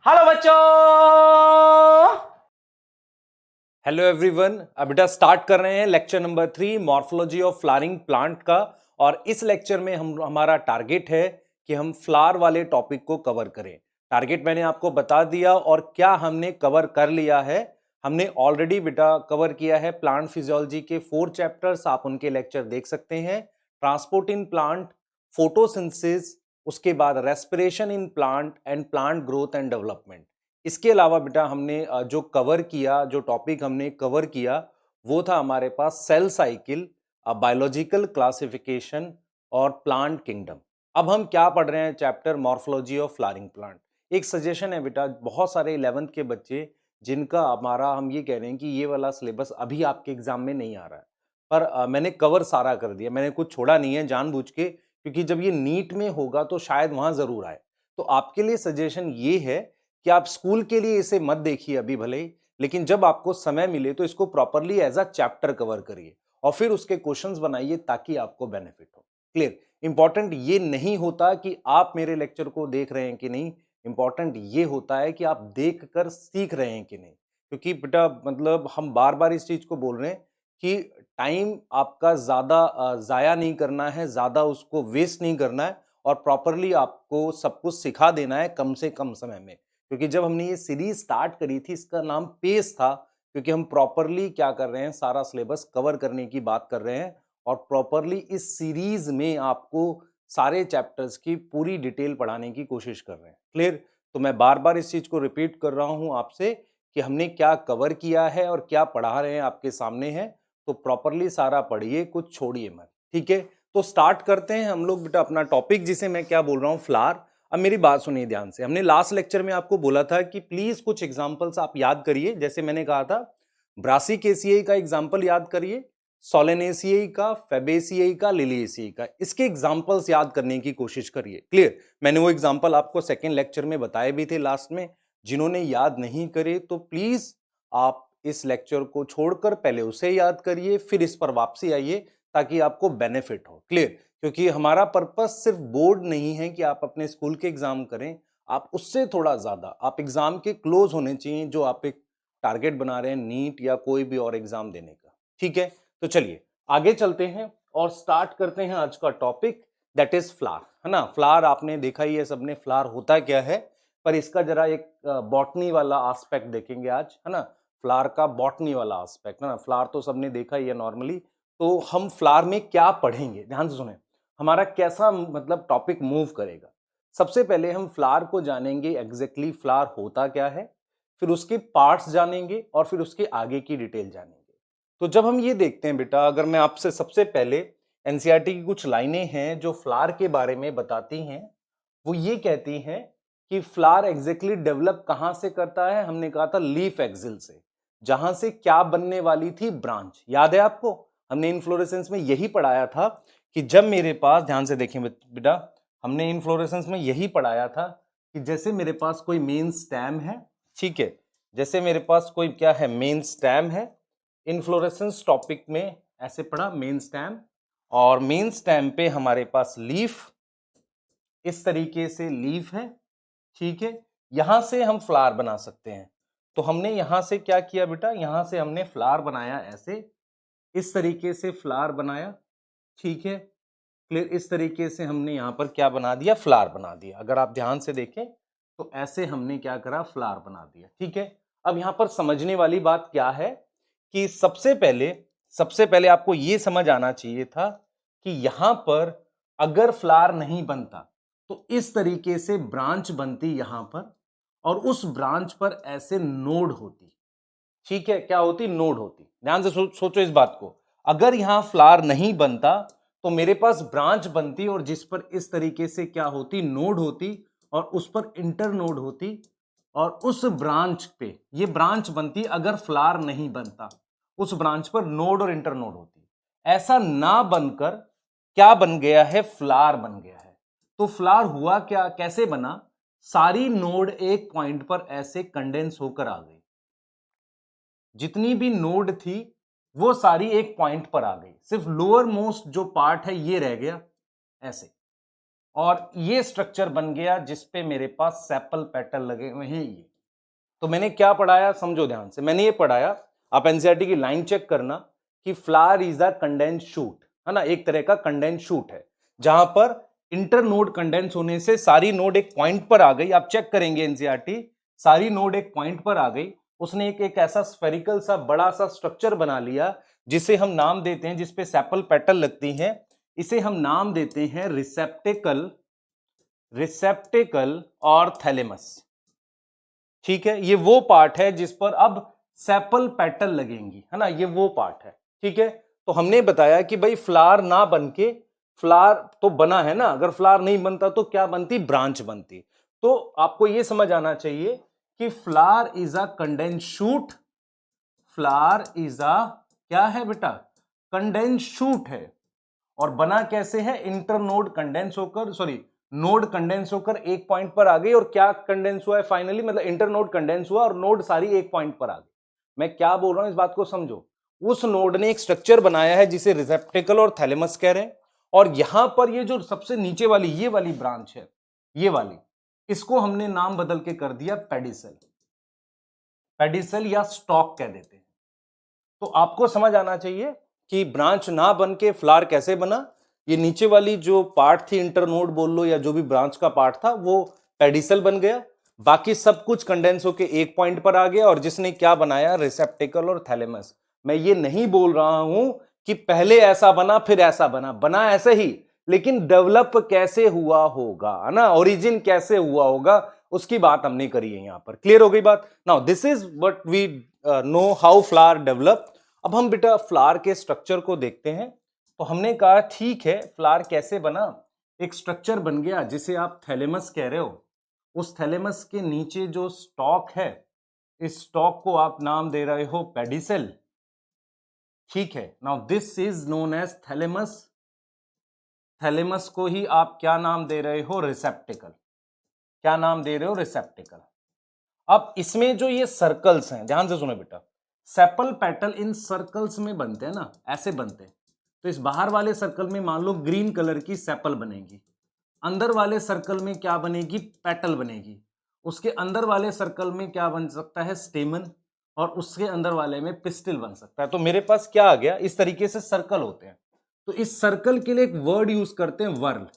Hello बच्चों। Hello everyone. अब बेटा स्टार्ट कर रहे हैं lecture number 3 morphology of flowering plant का। और इस लेक्चर में हमारा टारगेट है कि हम फ्लावर वाले टॉपिक को कवर करें। टारगेट मैंने आपको बता दिया और क्या हमने कवर कर लिया है। हमने ऑलरेडी बेटा कवर किया है प्लांट फिजियोलॉजी के 4 चैप्टर्स, आप उनके लेक्चर देख सकते हैं। ट्रांसपोर्ट इन प्लांट, फोटोसिंथेसिस, उसके बाद respiration in plant and plant growth and development. इसके अलावा बेटा हमने जो कवर किया, जो टॉपिक हमने कवर किया वो था हमारे पास सेल साइकिल, बायोलॉजिकल क्लासिफिकेशन और प्लांट किंगडम। अब हम क्या पढ़ रहे हैं? Chapter morphology of flowering plant. एक सजेशन है बेटा, बहुत सारे 11th के बच्चे जिनका हमारा हम ये कह रहे हैं कि ये वाला सिलेबस अभी आपके एग्जाम में नहीं आ रहा है, पर मैंने कवर सारा कर दिया, मैंने कुछ छोड़ा नहीं है जानबूझ के, क्योंकि जब ये नीट में होगा तो शायद वहां जरूर आए। तो आपके लिए सजेशन ये है कि आप स्कूल के लिए इसे मत देखिए अभी भले ही, लेकिन जब आपको समय मिले तो इसको properly as a chapter cover करिए और फिर उसके क्वेश्चंस बनाइए ताकि आपको बेनिफिट हो। क्लियर? इंपॉर्टेंट ये नहीं होता कि आप मेरे लेक्चर को देख रहे हैं कि नहीं, इंपॉर्टेंट ये होता है कि आप देख कर सीख रहे हैं कि नहीं। क्योंकि बेटा मतलब हम बार बार इस चीज को बोल रहे हैं कि टाइम आपका ज्यादा जाया नहीं करना है, ज्यादा उसको वेस्ट नहीं करना है और प्रॉपरली आपको सब कुछ सिखा देना है कम से कम समय में। क्योंकि जब हमने ये सीरीज स्टार्ट करी थी इसका नाम पेस था, क्योंकि हम प्रॉपरली क्या कर रहे हैं, सारा सिलेबस कवर करने की बात कर रहे हैं और प्रॉपरली इस सीरीज में आपको सारे चैप्टर्स की पूरी डिटेल पढ़ाने की कोशिश कर रहे हैं। क्लियर? तो मैं बार बार इस चीज को रिपीट कर रहा हूं आपसे कि हमने क्या कवर किया है और क्या पढ़ा रहे हैं आपके सामने है। तो प्रॉपरली सारा पढ़िए, कुछ छोड़िए मत। ठीक है, तो स्टार्ट करते हैं हम लोग बेटा अपना टॉपिक, जिसे मैं क्या बोल रहा हूं, फ्लावर। अब मेरी बात सुनिए ध्यान से। हमने लास्ट लेक्चर में आपको बोला था कि प्लीज कुछ एग्जांपल्स आप याद करिए। जैसे मैंने कहा था ब्रासिकेसियाई का एग्जांपल याद करिए, सोलेनेसियाई का, फेबेसियाई का, लिलिएसियाई का, इसके एग्जांपल्स याद करने की कोशिश करिए। क्लियर? मैंने वो एग्जांपल आपको सेकंड लेक्चर में बताए भी थे लास्ट में। जिन्होंने याद नहीं करे तो प्लीज आप इस लेक्चर को छोड़कर पहले उसे याद करिए, फिर इस पर वापसी आइए ताकि आपको बेनिफिट हो। क्लियर? क्योंकि हमारा पर्पस सिर्फ बोर्ड नहीं है कि आप अपने स्कूल के एग्जाम करें, आप उससे थोड़ा ज्यादा आप एग्जाम के क्लोज होने चाहिए, जो आप एक टारगेट बना रहे हैं नीट या कोई भी और एग्जाम देने का। ठीक है, तो चलिए आगे चलते हैं और स्टार्ट करते हैं आज का टॉपिक, दैट इज फ्लावर। है ना? फ्लावर आपने देखा ही है सबने, फ्लावर होता क्या है, पर इसका जरा एक बॉटनी वाला एस्पेक्ट देखेंगे आज। है ना? फ्लावर का बॉटनी वाला एस्पेक्ट। है ना? फ्लावर तो सबने देखा ही है नॉर्मली, तो हम फ्लावर में क्या पढ़ेंगे ध्यान से सुने, हमारा कैसा मतलब टॉपिक मूव करेगा। सबसे पहले हम फ्लावर को जानेंगे, एग्जैक्टली फ्लावर होता क्या है, फिर उसके पार्ट्स जानेंगे और फिर उसके आगे की डिटेल जानेंगे। तो जब हम ये देखते हैं बेटा, अगर मैं आपसे सबसे पहले एनसीईआरटी की कुछ लाइनें हैं जो फ्लावर के बारे में बताती हैं, वो ये कहती हैं कि फ्लावर एग्जैक्टली डेवलप कहां से करता है। हमने कहा था लीफ एक्सिल से, जहां से क्या बनने वाली थी, ब्रांच। याद है आपको? हमने इनफ्लोरेसेंस में यही पढ़ाया था कि जब मेरे पास, ध्यान से देखें बेटा, हमने इनफ्लोरेसेंस में यही पढ़ाया था कि जैसे मेरे पास कोई मेन स्टेम है, ठीक है, जैसे मेरे पास कोई क्या है, मेन स्टेम है। इनफ्लोरेसेंस टॉपिक में ऐसे पढ़ा, मेन स्टेम, और मेन स्टेम पे हमारे पास लीफ, इस तरीके से लीफ है। ठीक है, यहां से हम फ्लावर बना सकते हैं। तो हमने यहां से क्या किया बेटा, यहां से हमने फ्लावर बनाया ऐसे, इस तरीके से फ्लावर बनाया। ठीक है, क्लियर? इस तरीके से हमने यहां पर क्या बना दिया, फ्लावर बना दिया। अगर आप ध्यान से देखें तो ऐसे हमने क्या करा, फ्लावर बना दिया। ठीक है, अब यहां पर समझने वाली बात क्या है कि सबसे पहले आपको यह समझ आना चाहिए था कि यहां पर अगर फ्लावर नहीं बनता तो इस तरीके से ब्रांच बनती यहां पर, और उस ब्रांच पर ऐसे नोड होती। ठीक है, क्या होती, नोड होती। ध्यान से सोचो इस बात को। अगर यहां फ्लावर नहीं बनता तो मेरे पास ब्रांच बनती और जिस पर इस तरीके से क्या होती, नोड होती, और उस पर इंटर नोड होती, और उस ब्रांच पे ये ब्रांच बनती। अगर फ्लावर नहीं बनता, उस ब्रांच पर नोड और इंटर नोड होती। ऐसा ना बनकर क्या बन गया है, फ्लावर बन गया है। तो फ्लावर हुआ क्या, कैसे बना, सारी नोड एक पॉइंट पर ऐसे कंडेंस होकर आ गई। जितनी भी नोड थी वो सारी एक पॉइंट पर आ गई, सिर्फ लोअर मोस्ट जो पार्ट है ये रह गया ऐसे। और ये स्ट्रक्चर बन गया जिसपे मेरे पास सेपल पेटल लगे हुए हैं। ये तो मैंने क्या पढ़ाया, समझो ध्यान से। मैंने ये पढ़ाया, आप एनसीईआरटी की लाइन चेक करना, कि flower is a condense shoot, है ना, एक तरह का कंडेंस शूट है, जहां पर इंटर नोड कंडेंस होने से सारी नोड एक पॉइंट पर आ गई। आप चेक करेंगे एनसीईआरटी, सारी नोड एक पॉइंट पर आ गई। उसने एक ऐसा स्फेरिकल सा बड़ा सा स्ट्रक्चर बना लिया जिसे हम नाम देते हैं, जिसपे सेपल पेटल लगती हैं, इसे हम नाम देते हैं रिसेप्टेकल, रिसेप्टेकल और थैलेमस। ठीक है, ये वो पार्ट है जिस पर अब सेपल पेटल लगेंगी, है ना, ये वो पार्ट है। ठीक है, तो हमने बताया कि भाई फ्लावर ना बनके, फ्लावर तो बना है ना, अगर फ्लावर नहीं बनता तो क्या बनती, ब्रांच बनती। तो आपको ये समझ आना चाहिए कि flower is a condense shoot, flower is a क्या है बेटा, कंडेंस शूट है। और बना कैसे है, इंटरनोड कंडेंस होकर, सॉरी नोड कंडेंस होकर एक पॉइंट पर आ गई, और क्या कंडेंस हुआ है फाइनली, मतलब इंटरनोड कंडेंस हुआ और नोड सारी एक पॉइंट पर आ गई। मैं क्या बोल रहा हूं इस बात को समझो। उस नोड ने एक स्ट्रक्चर बनाया है जिसे रिसेप्टेकल और थैलेमस कह रहे हैं, और यहां पर ये जो सबसे नीचे वाली ये वाली ब्रांच है, ये वाली, इसको हमने नाम बदल के कर दिया पेडिसल, पेडिसल या स्टॉक कह देते हैं। तो आपको समझ आना चाहिए कि ब्रांच ना बन के फ्लावर कैसे बना। ये नीचे वाली जो पार्ट थी, इंटरनोड बोल लो या जो भी ब्रांच का पार्ट था, वो पेडिसल बन गया, बाकी सब कुछ कंडेंस होके एक पॉइंट पर आ गया, और जिसने क्या बनाया, रिसेप्टेकल और थैलेमस। मैं ये नहीं बोल रहा हूं कि पहले ऐसा बना फिर ऐसा बना, बना ऐसे ही, लेकिन डेवलप कैसे हुआ होगा, है ना, ओरिजिन कैसे हुआ होगा, उसकी बात हमने करी है यहां पर। क्लियर हो गई बात। Now this is what we know how flower develop. अब हम बेटा फ्लावर के स्ट्रक्चर को देखते हैं। तो हमने कहा ठीक है, फ्लावर कैसे बना, एक स्ट्रक्चर बन गया जिसे आप थैलेमस कह रहे हो। उस थैलेमस के नीचे जो स्टॉक है, इस स्टॉक को आप नाम दे रहे हो पेडिसल। ठीक है, now this is known as thalamus. Thalamus को ही आप क्या नाम दे रहे हो, रिसेप्टेकल। क्या नाम दे रहे हो, रिसेप्टेकल। अब इसमें जो ये सर्कल्स हैं, ध्यान से सुनो बेटा, सेपल पेटल इन सर्कल्स में बनते हैं ना, ऐसे बनते हैं। तो इस बाहर वाले सर्कल में मान लो ग्रीन कलर की सेपल बनेगी, अंदर वाले सर्कल में क्या बनेगी, पेटल बनेगी, उसके अंदर वाले सर्कल में क्या बन सकता है, स्टेमन, और उसके अंदर वाले में पिस्टिल बन सकता है। तो मेरे पास क्या आ गया, इस तरीके से सर्कल होते हैं। तो इस सर्कल के लिए एक वर्ड यूज करते हैं, वर्ल।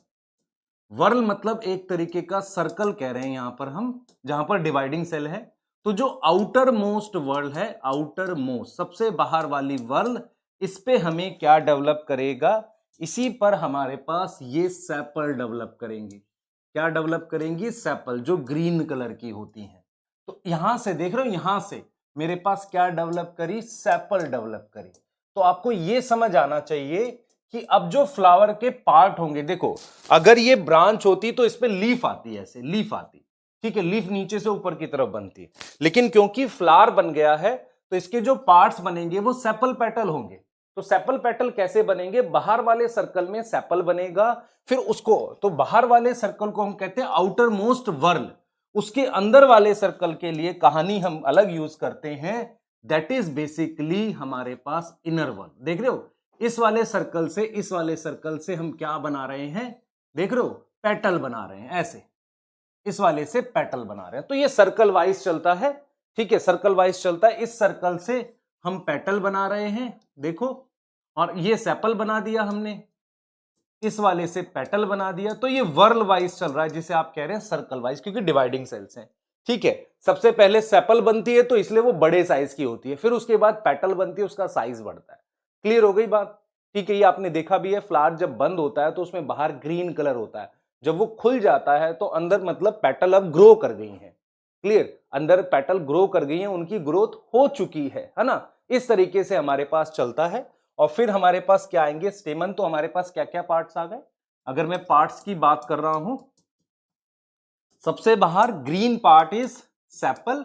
वर्ल मतलब एक तरीके का सर्कल कह रहे हैं यहां पर हम, जहां पर डिवाइडिंग सेल है। तो जो आउटर मोस्ट वर्ल है, आउटर मोस्ट सबसे बाहर वाली वर्ल, इस पे हमें क्या डेवलप करेगा, इसी पर हमारे पास ये सेपल डेवलप करेंगी। क्या डेवलप करेंगी, सेपल, जो ग्रीन कलर की होती हैं। तो यहां से देख रहे हो, यहां से मेरे पास क्या डेवलप करी, सेपल डेवलप करी। तो आपको यह समझ आना चाहिए कि अब जो फ्लावर के पार्ट होंगे, देखो अगर ये ब्रांच होती तो इस पे लीफ आती, ऐसे लीफ आती, ठीक है, लीफ नीचे से ऊपर की तरफ बनती है। लेकिन क्योंकि फ्लावर बन गया है तो इसके जो पार्ट्स बनेंगे वो सेपल पेटल होंगे। तो सेपल पेटल कैसे बनेंगे, बाहर वाले सर्कल में सेपल बनेगा, फिर उसको, तो बाहर वाले सर्कल को हम कहते हैं आउटर मोस्ट वर्ल। उसके अंदर वाले सर्कल के लिए कहानी हम अलग यूज करते हैं, दैट इज बेसिकली हमारे पास इनर वर्ल। देख रहे हो, इस वाले सर्कल से, इस वाले सर्कल से हम क्या बना रहे हैं, देख रहे हो, पेटल बना रहे हैं, ऐसे इस वाले से पेटल बना रहे हैं। तो ये सर्कल वाइज चलता है, ठीक है, सर्कल वाइज चलता है। इस सर्कल से हम पेटल बना रहे हैं, देखो, और ये सेपल बना दिया हमने, इस वाले से पेटल बना दिया। तो ये वर्ल वाइज चल रहा है, जिसे आप कह रहे हैं सर्कल वाइज, क्योंकि डिवाइडिंग सेल्स हैं। ठीक है, सबसे पहले सेपल बनती है तो इसलिए वो बड़े साइज की होती है, फिर उसके बाद पेटल बनती है, उसका साइज बढ़ता है। क्लियर हो गई बात। ठीक है, ये आपने देखा भी है, फ्लावर जब बंद होता है तो उसमें बाहर ग्रीन कलर होता है, जब वो खुल जाता है तो अंदर मतलब पेटल अब ग्रो कर गई है। क्लियर, अंदर पेटल ग्रो कर गई है, उनकी ग्रोथ हो चुकी है ना। इस तरीके से हमारे पास चलता है। और फिर हमारे पास क्या आएंगे, स्टेमन। तो हमारे पास क्या क्या पार्ट्स आ गए, अगर मैं पार्ट्स की बात कर रहा हूं, सबसे बाहर ग्रीन पार्ट इज सेपल,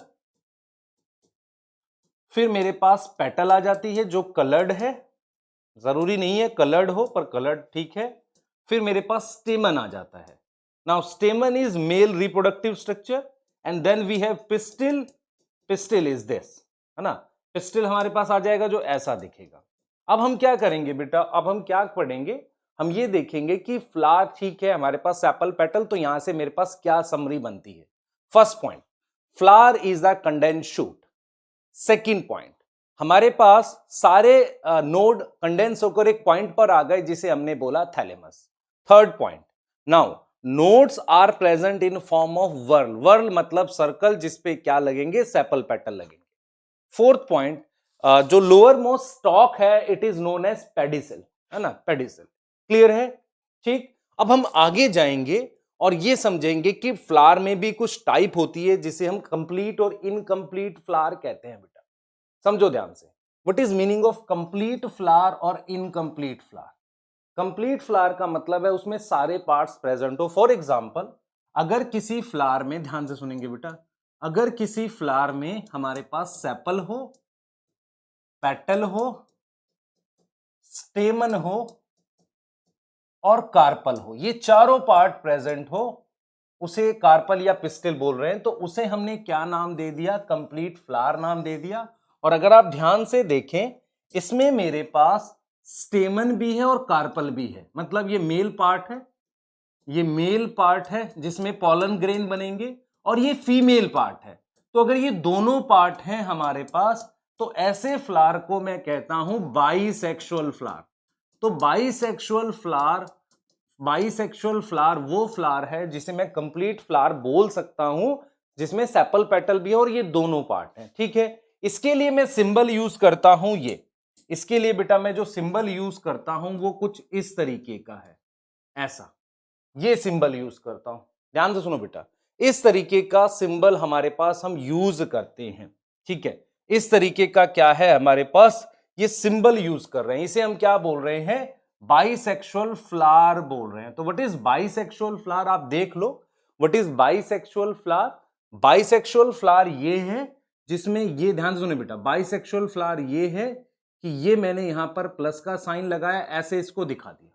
फिर मेरे पास पेटल आ जाती है जो कलर्ड है, जरूरी नहीं है कलर्ड हो पर कलर्ड ठीक है। फिर मेरे पास स्टेमन आ जाता है। नाउ stamen is male reproductive structure, and then we have pistil. Pistil is this, है ना, पिस्टिल हमारे पास आ जाएगा जो ऐसा दिखेगा। अब हम क्या करेंगे बेटा, अब हम क्या पढ़ेंगे, हम ये देखेंगे कि फ्लावर ठीक है, हमारे पास सेपल पेटल, तो यहां से मेरे पास क्या समरी बनती है। First point, flower is the condense shoot. Second point, हमारे पास सारे नोड कंडेंस होकर एक पॉइंट पर आ गए जिसे हमने बोला thalamus. Third point, now nodes are present in form of whorl. Whorl मतलब सर्कल जिसपे क्या लगेंगे, सेपल पेटल लगेंगे। फोर्थ पॉइंट, जो लोअर मोस्ट स्टॉक है it is known as pedicel, है ना, पेडिसल। क्लियर है? ठीक, अब हम आगे जाएंगे और ये समझेंगे कि फ्लावर में भी कुछ टाइप होती है जिसे हम कंप्लीट और इनकम्प्लीट फ्लावर कहते हैं। बेटा समझो ध्यान से, what is meaning of complete flower और इनकम्प्लीट फ्लावर। कंप्लीट फ्लावर का मतलब है उसमें सारे पार्ट्स प्रेजेंट हो। फॉर एग्जाम्पल, अगर किसी फ्लावर में, ध्यान से सुनेंगे बेटा, अगर किसी फ्लावर में हमारे पास सेपल हो, पेटल हो, स्टेमन हो और कार्पल हो, ये चारों पार्ट प्रेजेंट हो, उसे कार्पल या पिस्टिल बोल रहे हैं, तो उसे हमने क्या नाम दे दिया, कंप्लीट फ्लावर नाम दे दिया। और अगर आप ध्यान से देखें, इसमें मेरे पास स्टेमन भी है और कार्पल भी है, मतलब ये मेल पार्ट है, ये मेल पार्ट है जिसमें पॉलन ग्रेन बनेंगे, और ये फीमेल पार्ट है। तो अगर ये दोनों पार्ट हैं हमारे पास, तो ऐसे फ्लावर को मैं कहता हूं बाइसेक्सुअल फ्लावर। तो बाइसेक्सुअल फ्लावर वो फ्लावर है जिसे मैं कंप्लीट फ्लावर बोल सकता हूं, जिसमें सेपल पेटल भी है और ये दोनों पार्ट हैं। ठीक है, इसके लिए मैं सिंबल यूज करता हूं ये, इसके लिए बेटा मैं जो सिंबल यूज करता हूं वो कुछ इस तरीके का है, ऐसा ये सिंबल यूज करता हूं। ध्यान से सुनो बेटा, इस तरीके का सिंबल हमारे पास हम यूज करते हैं। ठीक है, इस तरीके का क्या है हमारे पास, ये सिंबल यूज कर रहे हैं, इसे हम क्या बोल रहे हैं, बाइसेक्सुअल फ्लावर बोल रहे हैं। तो व्हाट इज बाइसेक्सुअल फ्लावर, आप देख लो, what is bisexual flower. Bisexual flower ये है जिसमें, ये ध्यान से सुने बेटा, बाइसेक्सुअल फ्लावर ये है कि ये मैंने यहां पर प्लस का साइन लगाया, ऐसे इसको दिखा दिया।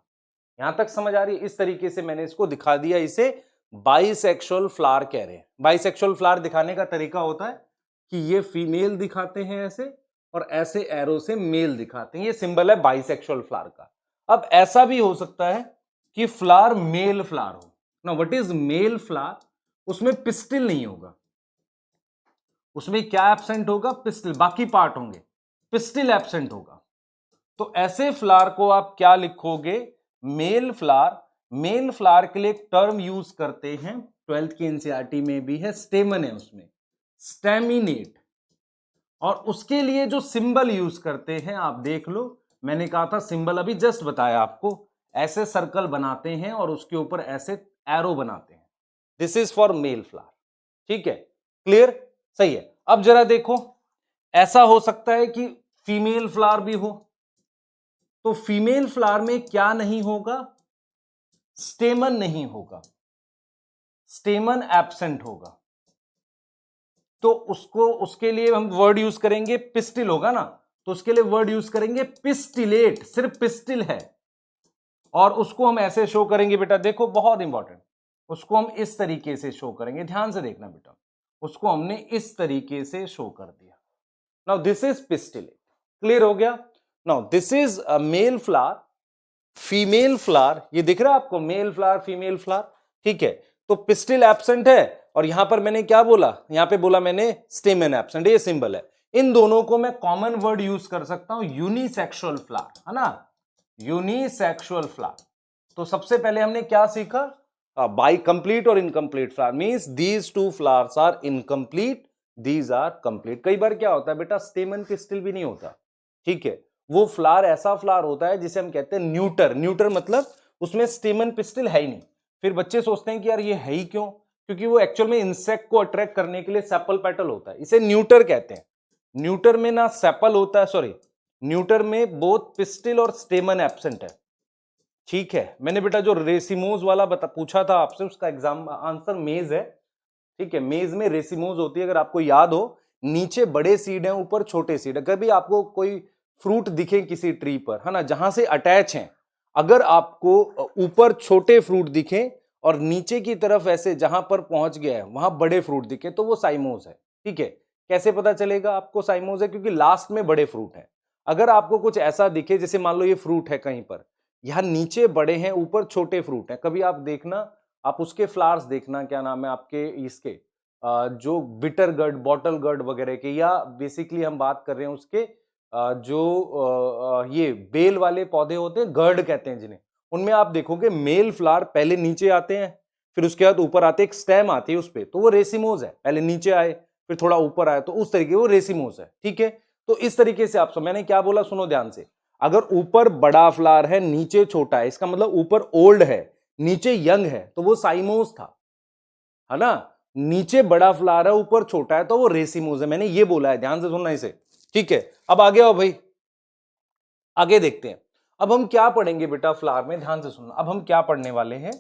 यहां तक समझ आ रही है? इस तरीके से मैंने इसको दिखा दिया, इसे बाइसेक्सुअल फ्लावर कह रहे हैं। बाइसेक्सुअल फ्लावर दिखाने का तरीका होता है कि ये फीमेल दिखाते हैं ऐसे, और ऐसे एरो से मेल दिखाते हैं, ये सिंबल है बाइसेक्सुअल फ्लावर का। अब ऐसा भी हो सकता है कि फ्लावर मेल फ्लावर हो ना। व्हाट इज मेल फ्लावर, उसमें पिस्टिल नहीं होगा, उसमें क्या एब्सेंट होगा, पिस्टिल, बाकी पार्ट होंगे, पिस्टिल एब्सेंट होगा। तो ऐसे फ्लावर को आप क्या लिखोगे, मेल फ्लावर। मेल फ्लावर के लिए एक टर्म यूज करते हैं, 12th की एनसीईआरटी में भी है, स्टेमन है उसमें, स्टेमिनेट। और उसके लिए जो सिंबल यूज करते हैं आप देख लो, मैंने कहा था सिंबल अभी जस्ट बताया आपको, ऐसे सर्कल बनाते हैं और उसके ऊपर ऐसे एरो बनाते हैं। This is for male flower. ठीक है, क्लियर, सही है। अब जरा देखो, ऐसा हो सकता है कि फीमेल फ्लावर भी हो, तो फीमेल फ्लावर में क्या नहीं होगा, स्टेमन नहीं होगा, स्टेमन एब्सेंट होगा। तो उसको, उसके लिए हम वर्ड यूज करेंगे, पिस्टिल होगा ना, तो उसके लिए वर्ड यूज करेंगे पिस्टिलेट, सिर्फ पिस्टिल है। और उसको हम ऐसे शो करेंगे बेटा, देखो बहुत इंपॉर्टेंट, उसको हम इस तरीके से शो करेंगे, ध्यान से देखना बेटा, उसको हमने इस तरीके से शो कर दिया। Now this is pistillate, clear हो गया। Now this is a male flower, female flower, ये दिख रहा है आपको, मेल फ्लावर फीमेल फ्लावर। ठीक है, तो पिस्टिल एब्सेंट है, और यहां पर मैंने क्या बोला, यहां पे बोला मैंने स्टेमन एब्सेंट, ये सिंबल है। इन दोनों को मैं कॉमन वर्ड यूज कर सकता हूं, यूनिसेक्सुअल फ्लावर, है ना, यूनिसेक्सुअल फ्लावर। तो सबसे पहले हमने क्या सीखा, बाई कंप्लीट और incomplete flower, means these two flowers are incomplete, these are complete. कई बार क्या होता है बेटा, स्टेमन पिस्टिल भी नहीं होता। ठीक है, वो फ्लावर ऐसा फ्लावर होता है जिसे हम कहते हैं न्यूटर। न्यूटर मतलब उसमें स्टेमन पिस्टिल है ही नहीं। फिर बच्चे सोचते हैं कि यार ये है ही क्यों, क्योंकि वो एक्चुअल में इंसेक्ट को अट्रैक्ट करने के लिए सेपल पेटल होता है, इसे न्यूटर कहते हैं। न्यूटर में ना सेपल होता है, सॉरी, न्यूटर में बोथ पिस्टिल और स्टेमन एब्सेंट है। ठीक है, मैंने बेटा जो रेसिमोज वाला पूछा था आपसे, उसका एग्जाम आंसर मेज है। ठीक है, मेज में रेसिमोज होती है, अगर आपको याद हो, नीचे बड़े सीड हैं, ऊपर छोटे सीड है। कभी आपको कोई फ्रूट दिखे किसी ट्री पर, है ना, जहां से अटैच हैं, अगर आपको ऊपर छोटे फ्रूट दिखे और नीचे की तरफ ऐसे जहां पर पहुंच गया है वहां बड़े फ्रूट दिखे, तो वो साइमोज है। ठीक है, कैसे पता चलेगा आपको साइमोज है, क्योंकि लास्ट में बड़े फ्रूट है। अगर आपको कुछ ऐसा दिखे, जैसे मान लो ये फ्रूट है कहीं पर, यहाँ नीचे बड़े हैं, ऊपर छोटे फ्रूट हैं। कभी आप देखना, आप उसके फ्लावर्स देखना, क्या नाम है आपके इसके जो बिटर गर्ड, बॉटल गर्ड वगैरह के, या बेसिकली हम बात कर रहे हैं उसके ये बेल वाले पौधे होते हैं, गर्ड कहते हैं जिन्हें, उनमें आप देखोगे मेल फ्लावर पहले नीचे आते हैं, फिर उसके बाद ऊपर आते, एक स्टेम आती है उस पे, तो वो रेसिमोज है। पहले नीचे आए फिर थोड़ा ऊपर आए, तो उस तरीके वो रेसिमोज है। ठीक है, तो इस तरीके से आप मैंने क्या बोला, सुनो ध्यान से। अगर ऊपर बड़ा फ्लावर है, नीचे छोटा है, इसका मतलब ऊपर ओल्ड है, नीचे यंग है, तो वो साइमोस था, है ना। नीचे बड़ा फ्लावर है, ऊपर छोटा है, तो वो रेसिमोस है। मैंने ये बोला है, ध्यान से सुनना इसे। ठीक है, अब आगे आओ भाई, आगे देखते हैं। अब हम क्या पढ़ेंगे बेटा फ्लावर में, ध्यान से सुनना। अब हम क्या पढ़ने वाले हैं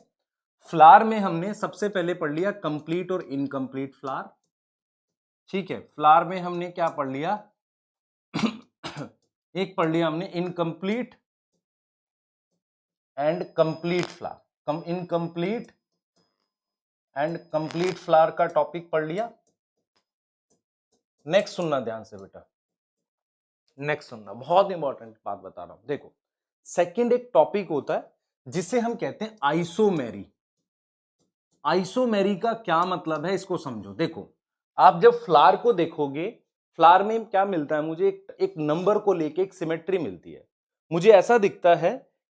फ्लावर में, हमने सबसे पहले पढ़ लिया कंप्लीट और इनकम्प्लीट फ्लावर। ठीक है, फ्लावर में हमने क्या पढ़ लिया एक पढ़ लिया हमने incomplete and complete flower, incomplete and complete flower का टॉपिक पढ़ लिया। नेक्स्ट सुनना ध्यान से बेटा, नेक्स्ट सुनना, बहुत इंपॉर्टेंट बात बता रहा हूं। देखो, सेकंड एक टॉपिक होता है जिसे हम कहते हैं आइसोमेरी। आइसोमेरी का क्या मतलब है, इसको समझो। देखो, आप जब फ्लावर को देखोगे, फ्लावर में क्या मिलता है मुझे, एक नंबर को लेके एक सिमेट्री मिलती है। मुझे ऐसा दिखता है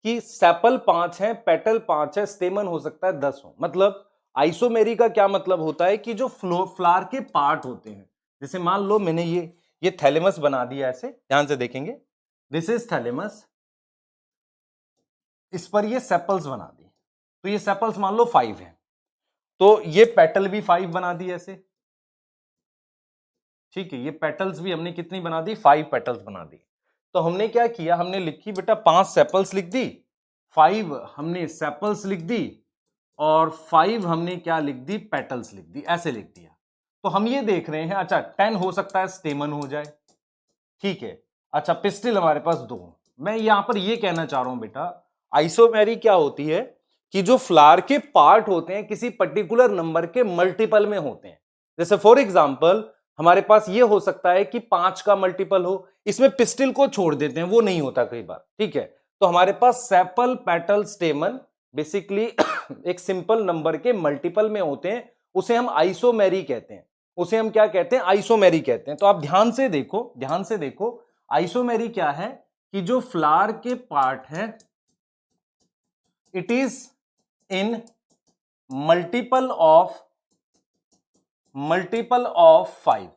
कि सेपल 5 है, पेटल 5 है, स्टेमन हो सकता है 10 हो। मतलब आइसोमेरी का क्या मतलब होता है कि जो फ्लावर के पार्ट होते हैं, जैसे मान लो मैंने ये थैलेमस बना दिया ऐसे, ध्यान से देखेंगे, दिस इज थैलेमस, इस पर ये सेपल्स बना दी, तो ये सेपल्स मान लो 5 है, तो ये पेटल भी 5 बना दी ऐसे। ठीक है, ये पेटल्स भी हमने कितनी बना दी, 5 पेटल्स बना दी। तो हमने क्या किया, हमने लिखी बेटा 5 सेपल्स लिख दी, 5 हमने सेपल्स लिख दी, और 5 हमने क्या लिख दी, पेटल्स लिख दी, ऐसे लिख दिया। तो हम ये देख रहे हैं, अच्छा 10 हो सकता है स्टेमन हो जाए। ठीक है, अच्छा पिस्टिल हमारे पास 2। मैं यहां पर ये कहना चाह रहा हूं बेटा, आइसोमेरी क्या होती है कि जो फ्लावर के पार्ट होते हैं किसी पर्टिकुलर नंबर के मल्टीपल में होते हैं। जैसे फॉर एग्जांपल हमारे पास ये हो सकता है कि 5 का मल्टीपल हो, इसमें पिस्टिल को छोड़ देते हैं, वो नहीं होता कई बार। ठीक है, तो हमारे पास सेपल, पेटल, स्टेमन बेसिकली एक सिंपल नंबर के मल्टीपल में होते हैं, उसे हम आइसोमेरी कहते हैं। उसे हम क्या कहते हैं, आइसोमेरी कहते हैं। तो आप ध्यान से देखो, ध्यान से देखो, आइसोमेरी क्या है कि जो फ्लावर के पार्ट है, it is in multiple of 5।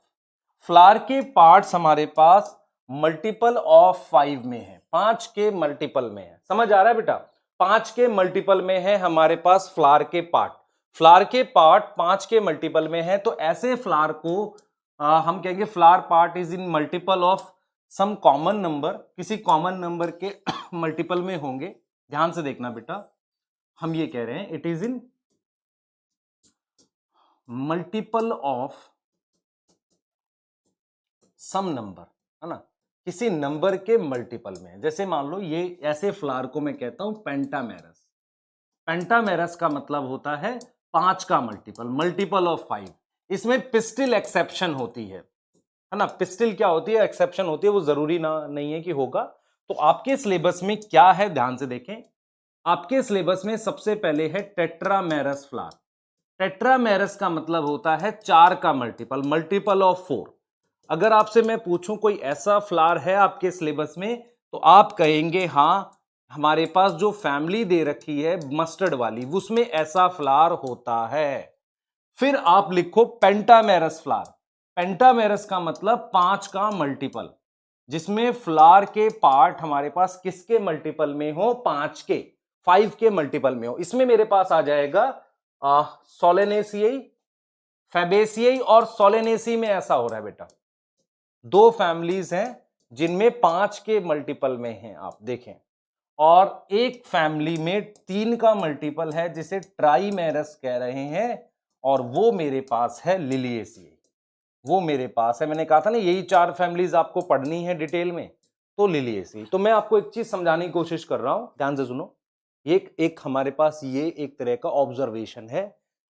Flower के पार्ट्स हमारे पास मल्टीपल ऑफ 5 में है, 5 के मल्टीपल में है। समझ आ रहा है बेटा, 5 के मल्टीपल में है हमारे पास फ्लावर के पार्ट। फ्लावर के पार्ट 5 के मल्टीपल में है, तो ऐसे फ्लावर को हम कहेंगे flower part is in multiple of some common number, किसी कॉमन नंबर के मल्टीपल में होंगे। ध्यान से देखना बेटा, हम ये कह रहे हैं it is in multiple of some number, है ना, किसी नंबर के मल्टीपल में। जैसे मान लो ये ऐसे फ्लावर को मैं कहता हूं पेंटामेरस। पेंटामेरस का मतलब होता है 5 का मल्टीपल, मल्टीपल ऑफ 5। इसमें पिस्टिल एक्सेप्शन होती है ना। पिस्टिल क्या होती है, एक्सेप्शन होती है, वो जरूरी ना नहीं है कि होगा। तो आपके सिलेबस में क्या है, ध्यान से देखें। आपके सिलेबस में सबसे पहले है टेट्रामेरस फ्लावर। टेट्रामेरस का मतलब होता है 4 का मल्टीपल, मल्टीपल ऑफ 4। अगर आपसे मैं पूछूं कोई ऐसा फ्लावर है आपके सिलेबस में, तो आप कहेंगे हाँ, हमारे पास जो फैमिली दे रखी है मस्टर्ड वाली, उसमें ऐसा फ्लावर होता है। फिर आप लिखो पेंटामेरस फ्लावर। पेंटामेरस का मतलब 5 का मल्टीपल, जिसमें फ्लावर के पार्ट हमारे पास किसके मल्टीपल में हो, 5 के, 5 के मल्टीपल में हो। इसमें मेरे पास आ जाएगा सोलेनेसियाई, फैबेसियाई और सोलेनेसी में ऐसा हो रहा है बेटा। 2 फैमिलीज हैं जिनमें 5 के मल्टीपल में हैं, आप देखें। और एक फैमिली में 3 का मल्टीपल है, जिसे ट्राइमेरस कह रहे हैं, और वो मेरे पास है लिलिएसियाई, वो मेरे पास है। मैंने कहा था ना यही 4 फैमिलीज आपको पढ़नी है डिटेल में, तो लिलिएसियाई। तो मैं आपको एक चीज समझाने की कोशिश कर रहा हूं, ध्यान से सुनो। एक हमारे पास ये एक तरह का ऑब्जर्वेशन है,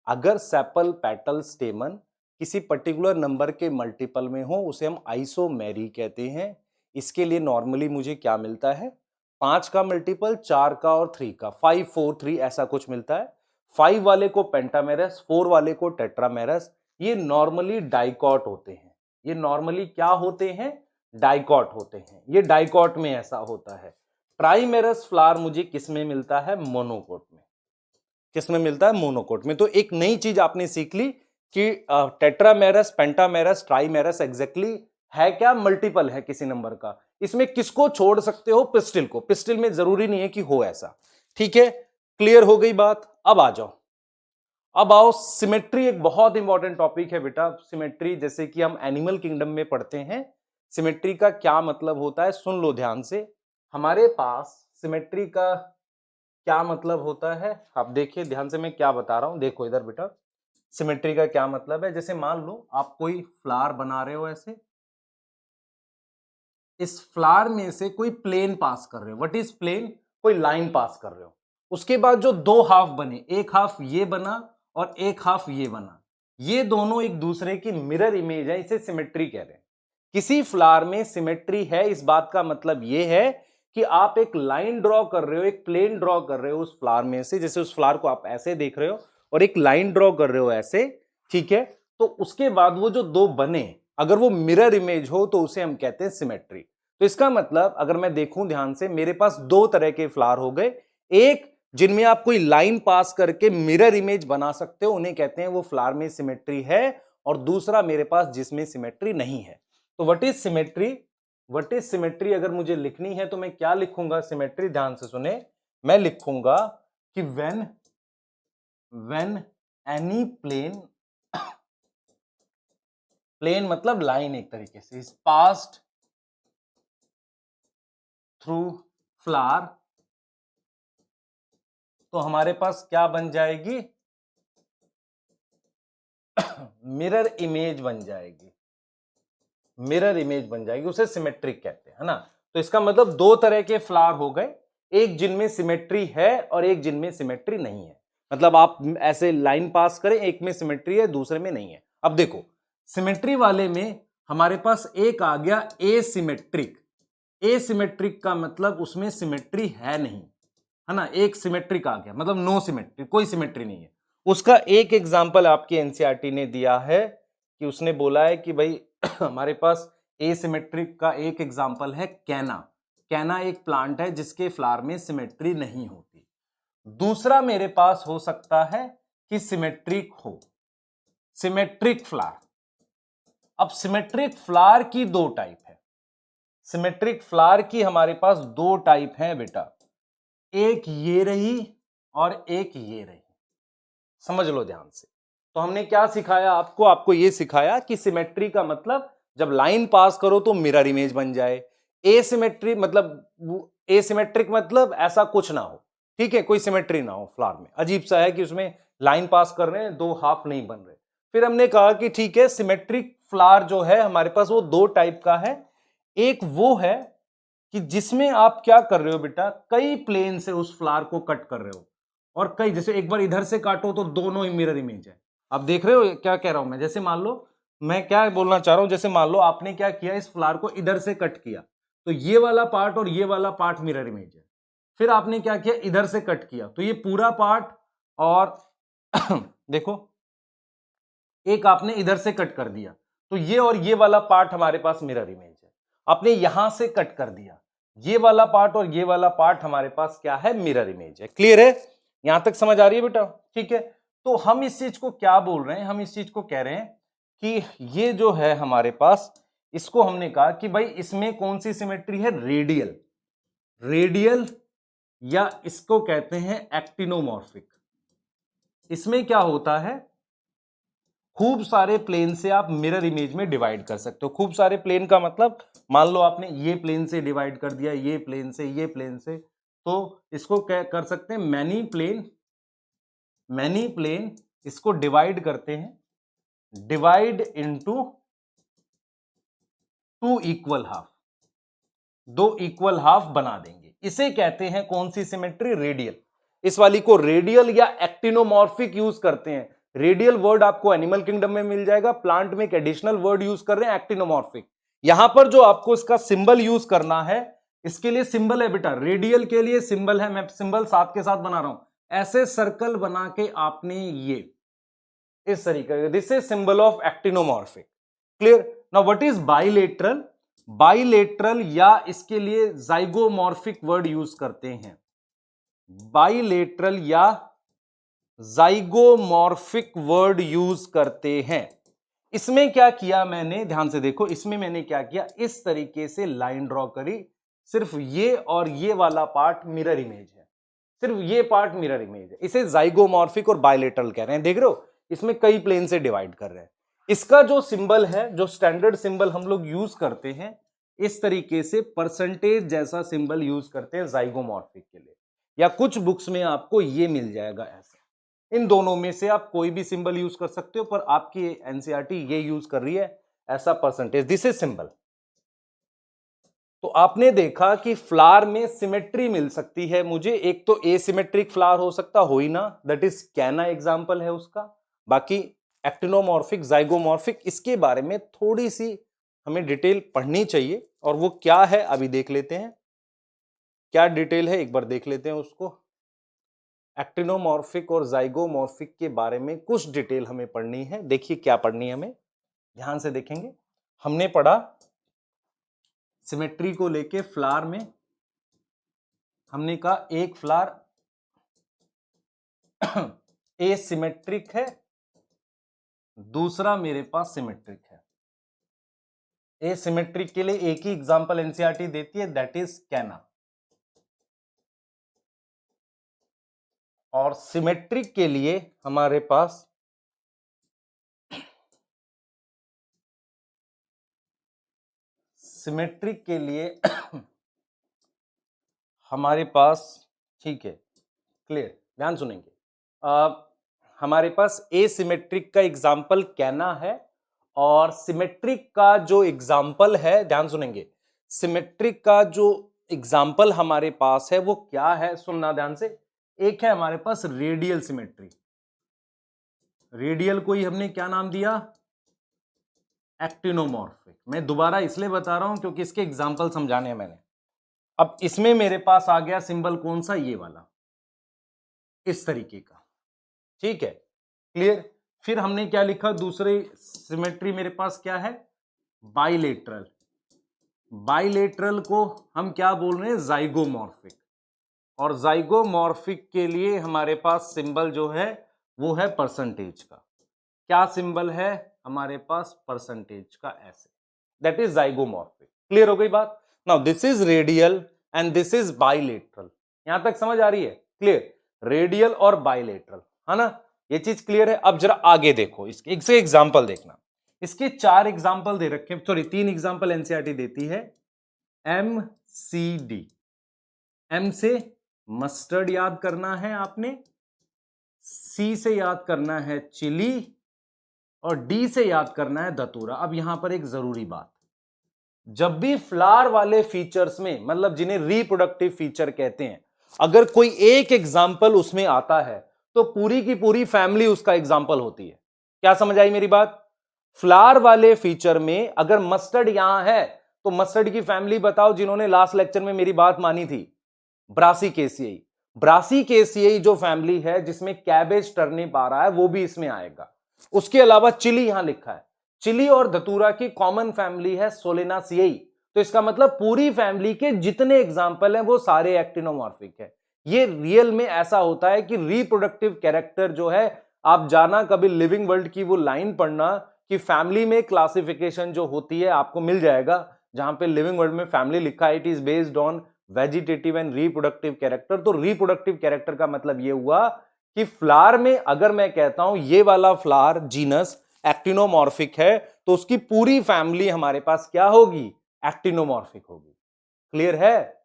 अगर सेपल, पेटल, स्टेमन किसी पर्टिकुलर नंबर के मल्टीपल में हो, उसे हम आइसोमेरी कहते हैं। इसके लिए नॉर्मली मुझे क्या मिलता है, 5 का मल्टीपल, 4 का और 3 का, 5 4 3 ऐसा कुछ मिलता है। 5 वाले को पेंटामेरस, 4 वाले को टेट्रामेरस। ये नॉर्मली डाइकॉट होते हैं। ये नॉर्मली क्या होते हैं? डाइकॉट होते हैं। ये डाइकॉट में ऐसा होता है। ट्राइमेरस फ्लावर मुझे किस में मिलता है? मोनोकोट में। किस में मिलता है? मोनोकोट में। तो एक नई चीज आपने सीख ली कि टेट्रामेरस, पेंटामेरस, ट्राइमेरस एग्जैक्टली है क्या? मल्टीपल है किसी नंबर का। इसमें किसको छोड़ सकते हो? पिस्टल को। पिस्टल में जरूरी नहीं है कि हो ऐसा। ठीक है, क्लियर हो गई बात। अब आ जाओ, अब आओ सिमेट्री। एक बहुत इंपॉर्टेंट टॉपिक है बेटा सिमेट्री। जैसे कि हम एनिमल किंगडम में पढ़ते हैं, सिमेट्री का क्या मतलब होता है सुन लो ध्यान से। हमारे पास सिमेट्री का क्या मतलब होता है, आप देखिए ध्यान से मैं क्या बता रहा हूं। देखो इधर बेटा, सिमेट्री का क्या मतलब है। जैसे मान लो आप कोई फ्लावर बना रहे हो, ऐसे इस फ्लावर में से कोई प्लेन पास कर रहे हो। What is plane? कोई लाइन पास कर रहे हो। उसके बाद जो दो हाफ बने, एक हाफ ये बना और एक हाफ ये बना, ये दोनों एक दूसरे की मिरर इमेज है, इसे सिमेट्री कह रहे हैं। किसी फ्लावर में सिमेट्री है, इस बात का मतलब ये है कि आप एक लाइन ड्रॉ कर रहे हो, एक प्लेन ड्रॉ कर रहे हो उस फ्लावर में से। जैसे उस फ्लावर को आप ऐसे देख रहे हो और एक लाइन ड्रॉ कर रहे हो ऐसे, ठीक है। तो उसके बाद वो जो दो बने, अगर वो मिरर इमेज हो तो उसे हम कहते हैं सिमेट्री। तो इसका मतलब अगर मैं देखूं ध्यान से, मेरे पास दो तरह के फ्लावर हो गए। एक जिनमें आप कोई लाइन पास करके मिरर इमेज बना सकते हो, उन्हें कहते हैं वो फ्लावर में सिमेट्री है। और दूसरा मेरे पास जिसमें सिमेट्री नहीं है। तो what is symmetry? What is symmetry अगर मुझे लिखनी है तो मैं क्या लिखूंगा? सिमेट्री ध्यान से सुने, मैं लिखूंगा कि व्हेन एनी प्लेन, प्लेन मतलब लाइन एक तरीके से, इज पास्ड थ्रू फ्लावर, तो हमारे पास क्या बन जाएगी? मिरर इमेज बन जाएगी। मिरर इमेज बन जाएगी, उसे सिमेट्रिक कहते हैं, है ना। तो इसका मतलब दो तरह के फ्लावर हो गए, एक जिनमें सिमेट्री है और एक जिनमें सिमेट्री नहीं है। मतलब आप ऐसे लाइन पास करें, एक में सिमेट्री है दूसरे में नहीं है। अब देखो सिमेट्री वाले में हमारे पास एक आ गया एसिमेट्रिक। एसिमेट्रिक का मतलब उसमें सिमेट्री है नहीं, है ना। एक सिमेट्रिक आ गया मतलब नो सिमेट्री, कोई सिमेट्री नहीं है। उसका एक एग्जांपल आपकी एनसीईआरटी ने दिया है कि उसने बोला है कि भाई हमारे पास एसिमेट्रिक का एक एग्जांपल है कैना। कैना एक प्लांट है जिसके फ्लावर में सिमेट्री नहीं होती। दूसरा मेरे पास हो सकता है कि सिमेट्रिक हो, सिमेट्रिक फ्लावर। अब सिमेट्रिक फ्लावर की दो टाइप है। सिमेट्रिक फ्लावर की हमारे पास दो टाइप है बेटा, एक ये रही और एक ये रही। समझ लो ध्यान से। तो हमने क्या सिखाया आपको? आपको ये सिखाया कि सिमेट्री का मतलब जब लाइन पास करो तो मिरर इमेज बन जाए। एसिमेट्री मतलब, एसिमेट्रिक मतलब ऐसा कुछ ना हो, ठीक है, कोई सिमेट्री ना हो फ्लावर में, अजीब सा है कि उसमें लाइन पास कर रहे हैं, दो हाफ नहीं बन रहे। फिर हमने कहा कि ठीक है, सिमेट्रिक फ्लावर जो है हमारे पास वो दो टाइप का है। एक वो है कि जिसमें आप क्या कर रहे हो बेटा, कई प्लेन से उस फ्लावर को कट कर रहे हो और कई, जैसे एक बार इधर से काटो तो दोनों ही मिरर इमेज है। आप देख रहे हो क्या कह रहा हूं मैं? जैसे मान लो, मैं क्या बोलना चाह रहा हूं, जैसे मान लो आपने क्या किया, इस फ्लावर को इधर से कट किया तो ये वाला पार्ट और ये वाला पार्ट मिरर इमेज है। फिर आपने क्या किया, इधर से कट किया तो ये पूरा पार्ट, और देखो एक आपने इधर से कट कर दिया तो ये और ये वाला पार्ट हमारे पास मिरर इमेज है। आपने यहां से कट कर दिया, ये वाला पार्ट और ये वाला पार्ट हमारे पास क्या है? मिरर इमेज है। क्लियर है? यहां तक समझ आ रही है बेटा? ठीक है। तो हम इस चीज को क्या बोल रहे हैं? हम इस चीज को कह रहे हैं कि ये जो है हमारे पास, इसको हमने कहा कि भाई इसमें कौन सी सिमेट्री है? रेडियल। रेडियल, या इसको कहते हैं एक्टिनोमॉर्फिक। इसमें क्या होता है, खूब सारे प्लेन से आप मिरर इमेज में डिवाइड कर सकते हो। खूब सारे प्लेन का मतलब, मान लो आपने ये प्लेन से डिवाइड कर दिया, ये प्लेन से, ये प्लेन से, तो इसको क्या कर सकते हैं? Many plane. मैनी प्लेन इसको डिवाइड करते हैं, divide into two equal half, दो इक्वल हाफ बना देंगे। इसे कहते हैं कौन सी सिमेट्री? रेडियल। इस वाली को रेडियल या एक्टिनोमॉर्फिक यूज करते हैं। रेडियल वर्ड आपको एनिमल किंगडम में मिल जाएगा, प्लांट में एक एडिशनल वर्ड यूज कर रहे हैं एक्टिनोमॉर्फिक। यहां पर जो आपको इसका सिंबल यूज करना है, इसके लिए सिंबल है बेटा, रेडियल के लिए सिंबल है, मैं सिंबल साथ के साथ बना रहा हूं। ऐसे सर्कल बना के आपने ये इस तरीके, this is symbol of actinomorphic. Clear? Now what is bilateral? Bilateral या इसके लिए जाइगोमॉर्फिक वर्ड यूज करते हैं, बाइलेटरल या जाइगोमॉर्फिक वर्ड यूज करते हैं। इसमें क्या किया मैंने, ध्यान से देखो, इसमें मैंने क्या किया, इस तरीके से लाइन ड्रॉ करी, सिर्फ ये और ये वाला पार्ट मिरर इमेज है, सिर्फ ये पार्ट मिरर इमेज है, इसे जाइगोमॉर्फिक और बाइलेटरल कह रहे हैं। देख रहे हो, इसमें कई प्लेन से डिवाइड कर रहे हैं। इसका जो सिंबल है, जो स्टैंडर्ड सिंबल हम लोग यूज करते हैं, इस तरीके से परसेंटेज जैसा सिंबल यूज करते हैं जाइगोमॉर्फिक के लिए, या कुछ बुक्स में आपको ये मिल जाएगा ऐसा। इन दोनों में से आप कोई भी सिंबल यूज कर सकते हो, पर आपकी एनसीईआरटी ये यूज कर रही है ऐसा परसेंटेज, दिस इज सिंबल। तो आपने देखा कि फ्लावर में सिमेट्री मिल सकती है मुझे, एक तो एसिमेट्रिक फ्लावर हो सकता, हो ही ना, दैट इज कैना एग्जांपल है उसका। बाकी एक्टिनोमॉर्फिक, जाइगोमॉर्फिक, इसके बारे में थोड़ी सी हमें डिटेल पढ़नी चाहिए, और वो क्या है अभी देख लेते हैं। क्या डिटेल है एक बार देख लेते हैं उसको। एक्टिनोमॉर्फिक और जाइगोमॉर्फिक के बारे में कुछ डिटेल हमें पढ़नी है। देखिए क्या पढ़नी है हमें, ध्यान से देखेंगे। हमने पढ़ा सिमेट्री को लेके फ्लावर में, हमने कहा एक फ्लावर एसिमेट्रिक है, दूसरा मेरे पास सिमेट्रिक है। एसिमेट्रिक के लिए एक ही एग्जांपल एनसीईआरटी देती है, दैट इज कैना। और सिमेट्रिक के लिए हमारे पास सिमेट्रिक के लिए हमारे पास, ठीक है, क्लियर, ध्यान सुनेंगे। हमारे पास एसिमेट्रिक का एग्जाम्पल कैना है, और सिमेट्रिक का जो एग्जाम्पल है, ध्यान सुनेंगे, सिमेट्रिक का जो एग्जाम्पल हमारे पास है वो क्या है, सुनना ध्यान से। एक है हमारे पास रेडियल सिमेट्री। रेडियल को ही हमने क्या नाम दिया, एक्टिनोमॉर्फिक। मैं दोबारा इसलिए बता रहा हूं क्योंकि इसके एग्जाम्पल समझाने हैं मैंने। अब इसमें मेरे पास आ गया सिंबल कौन सा, ये वाला, इस तरीके का, ठीक है, क्लियर। फिर हमने क्या लिखा, दूसरी सिमेट्री मेरे पास क्या है, बाइलेटरल। बाइलेटरल को हम क्या बोल रहे हैं, जाइगोमॉर्फिक। और जाइगोमॉर्फिक के लिए हमारे पास सिंबल जो है वो है परसेंटेज का। क्या सिंबल है हमारे पास, परसेंटेज का, ऐसे, दैट इज जाइगोमॉर्फिक। क्लियर हो गई बात। Now this is radial and this is bilateral. यहां तक समझ आ रही है, क्लियर, रेडियल और बाइलेटरल, है ना, ये चीज क्लियर है। अब जरा आगे देखो, इसके एग्जांपल देखना। इसके 4 एग्जांपल दे रखे, सॉरी 3 एग्जांपल एनसीईआरटी देती है। MCD, एम से मस्टर्ड याद करना है आपने, सी से याद करना है चिली, और डी से याद करना है धतूरा। अब यहां पर एक जरूरी बात, जब भी फ्लावर वाले फीचर्स में, मतलब जिन्हें रिप्रोडक्टिव फीचर कहते हैं, अगर कोई एक एग्जाम्पल उसमें आता है तो पूरी की पूरी फैमिली उसका एग्जाम्पल होती है। क्या समझ आई मेरी बात? फ्लावर वाले फीचर में अगर मस्टर्ड यहां है तो मस्टर्ड की फैमिली बताओ, जिन्होंने लास्ट लेक्चर में मेरी बात मानी थी, ब्रासिकेसियाई। ब्रासिकेसियाई जो फैमिली है जिसमें कैबेज टर्निप आ रहा है वो भी इसमें आएगा। उसके अलावा चिली यहां लिखा है, चिली और धतूरा की कॉमन फैमिली है सोलेनासियाई। तो इसका मतलब पूरी फैमिली के जितने एग्जाम्पल हैं वो सारे एक्टिनोमॉर्फिक है। ये रियल में ऐसा होता है कि रिप्रोडक्टिव कैरेक्टर जो है, आप जाना कभी लिविंग वर्ल्ड की वो लाइन पढ़ना कि फैमिली में क्लासिफिकेशन जो होती है आपको मिल जाएगा, जहां पे लिविंग वर्ल्ड में फैमिली लिखा है, it is based on vegetative and reproductive character. तो रिप्रोडक्टिव कैरेक्टर का मतलब ये हुआ कि फ्लावर में अगर मैं कहता हूं ये वाला फ्लावर जीनस एक्टिनोमॉर्फिक है, तो उसकी पूरी फैमिली हमारे पास क्या होगी, एक्टिनोमॉर्फिक होगी। क्लियर है,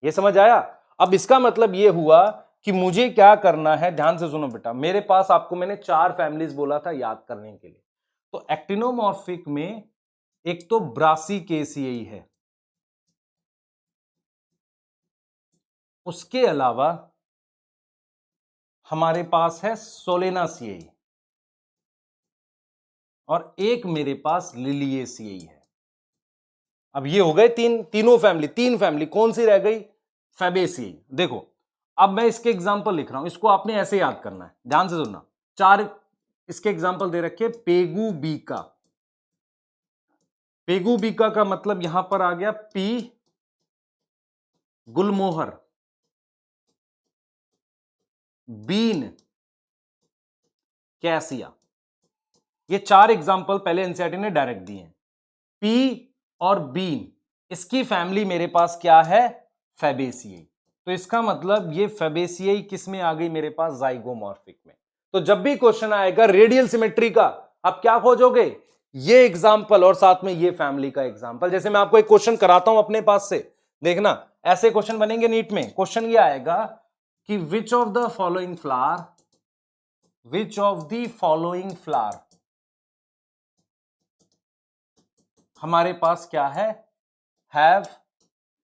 ये समझ आया। अब इसका मतलब ये हुआ कि मुझे क्या करना है, ध्यान से सुनो बेटा। मेरे पास, आपको मैंने 4 फैमिलीज बोला था याद करने के लिए। तो एक्टिनोमॉर्फिक में एक तो ब्रासिकेसियाई है, उसके अलावा हमारे पास है सोलेनासियाई, और एक मेरे पास लिलिएसियाई है। अब ये हो गए तीनों फैमिली, तीन फैमिली कौन सी रह गई? फैबेसी। देखो अब मैं इसके एग्जांपल लिख रहा हूं, इसको आपने ऐसे याद करना है, ध्यान से सुनना। चार इसके एग्जांपल दे रखे, पेगू बीका। पेगू बीका का मतलब यहां पर आ गया पी गुलमोहर, बीन कैसिया। ये चार एग्जांपल पहले एनसीईआरटी ने डायरेक्ट दिए हैं। पी और बीन, इसकी फैमिली मेरे पास क्या है? फैबेसियाई। तो इसका मतलब ये फैबेसियाई किस में आ गई मेरे पास? जाइगोमॉर्फिक में। तो जब भी क्वेश्चन आएगा रेडियल सिमेट्री का, आप क्या खोजोगे? ये एग्जांपल और साथ में ये फैमिली का एग्जांपल। जैसे मैं आपको एक क्वेश्चन कराता हूं अपने पास से, देखना ऐसे क्वेश्चन बनेंगे नीट में। क्वेश्चन ये आएगा कि which of the following flower, which of the following flower हमारे पास क्या है? Have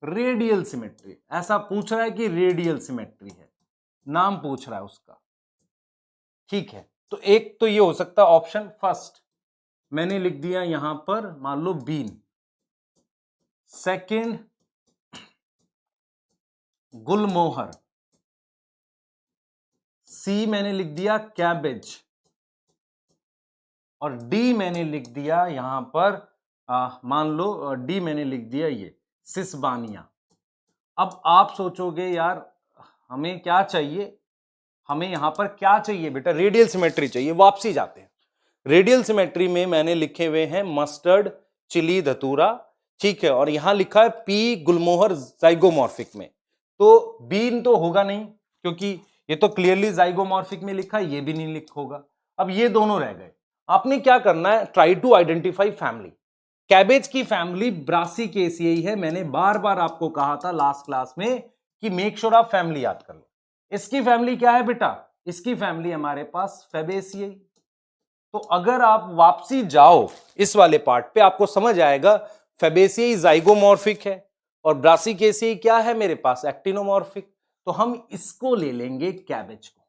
radial symmetry. ऐसा पूछ रहा है कि रेडियल सिमेट्री है, नाम पूछ रहा है उसका, ठीक है। तो एक तो ये हो सकता है ऑप्शन फर्स्ट, मैंने लिख दिया यहां पर मान लो बीन। सेकंड गुलमोहर, सी मैंने लिख दिया कैबेज, और डी मैंने लिख दिया यहां पर मान लो डी मैंने लिख दिया ये सिसबानिया। अब आप सोचोगे यार हमें क्या चाहिए? हमें यहां पर क्या चाहिए बेटा? रेडियल सिमेट्री चाहिए। वापसी जाते हैं, रेडियल सिमेट्री में मैंने लिखे हुए हैं मस्टर्ड, चिली, धतूरा, ठीक है, और यहां लिखा है पी गुलमोहर जाइगोमॉर्फिक में। तो बीन तो होगा नहीं क्योंकि ये तो क्लियरली जाइगोमॉर्फिक में लिखा है, ये भी नहीं होगा। अब ये दोनों रह गए। आपने क्या करना है? Try to identify family. Cabbage की फैमिली ब्रासिकेसियाई है। मैंने बार बार आपको कहा था लास्ट क्लास में कि मेक श्योर आप फैमिली याद कर लो। इसकी फैमिली क्या है बेटा? इसकी फैमिली हमारे पास फैबेसियाई। तो अगर आप वापसी जाओ इस वाले पार्ट पे, आपको समझ आएगा फैबेसियाई जाइगोमॉर्फिक है और ब्रासिकेसियाई क्या है मेरे पास? एक्टिनोमॉर्फिक। तो हम इसको ले लेंगे कैबेज को,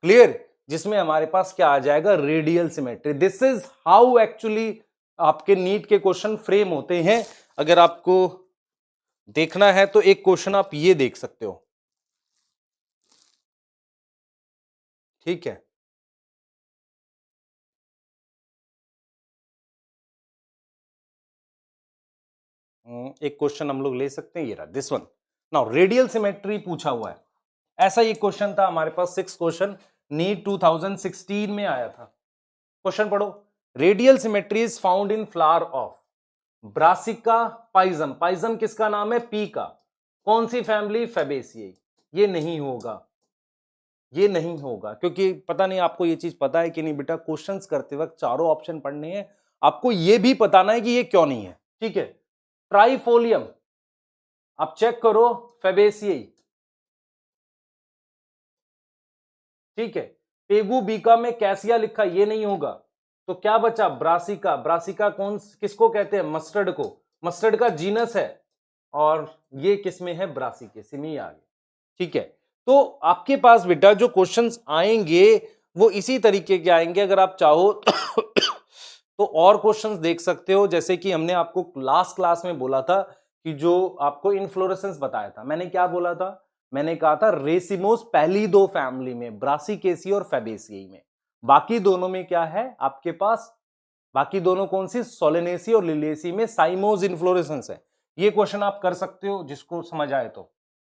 क्लियर? जिसमें हमारे पास क्या आ जाएगा? Radial symmetry. This is how actually आपके नीट के क्वेश्चन फ्रेम होते हैं। अगर आपको देखना है तो एक क्वेश्चन आप ये देख सकते हो, ठीक है। एक क्वेश्चन हम लोग ले सकते हैं, ये रहा this one. Now radial symmetry पूछा हुआ है, ऐसा ये क्वेश्चन था हमारे पास, 6 क्वेश्चन नीट 2016 में आया था। क्वेश्चन पढ़ो, radial symmetry is found in flower of Brassica Pisum. Pisum किसका नाम है? पी का। कौन सी फैमिली? फैबेसियाई। ये नहीं होगा, ये नहीं होगा, क्योंकि पता नहीं आपको ये चीज पता है कि नहीं बेटा, क्वेश्चंस करते वक्त चारों ऑप्शन पढ़ने हैं, आपको ये भी बताना है कि ये क्यों नहीं है, ठीक है। ट्राइफोलियम आप चेक करो, फैबेसियाई, ठीक है। पेगू बीका में कैसिया लिखा, ये नहीं होगा। तो क्या बचा? ब्रासिका। ब्रासिका कौन किसको कहते हैं? मस्टर्ड को। मस्टर्ड का जीनस है, और ये किसमें है? ब्रासिकेसी में आ गया, ठीक है। तो आपके पास बेटा जो क्वेश्चंस आएंगे वो इसी तरीके के आएंगे। अगर आप चाहो तो और क्वेश्चंस देख सकते हो, जैसे कि हमने आपको लास्ट क्लास में बोला था कि जो आपको इन्फ्लोरेसेंस बताया था, मैंने क्या बोला था? मैंने कहा था रेसिमोस पहली दो फैमिली में, ब्रासिकेसी और फैबेसियाई में। बाकी दोनों में क्या है आपके पास? बाकी दोनों कौन सी? सोलेनेसी और लिलिएसी में साइमोस इन्फ्लोरेसेंस है। ये क्वेश्चन आप कर सकते हो जिसको समझ आए तो।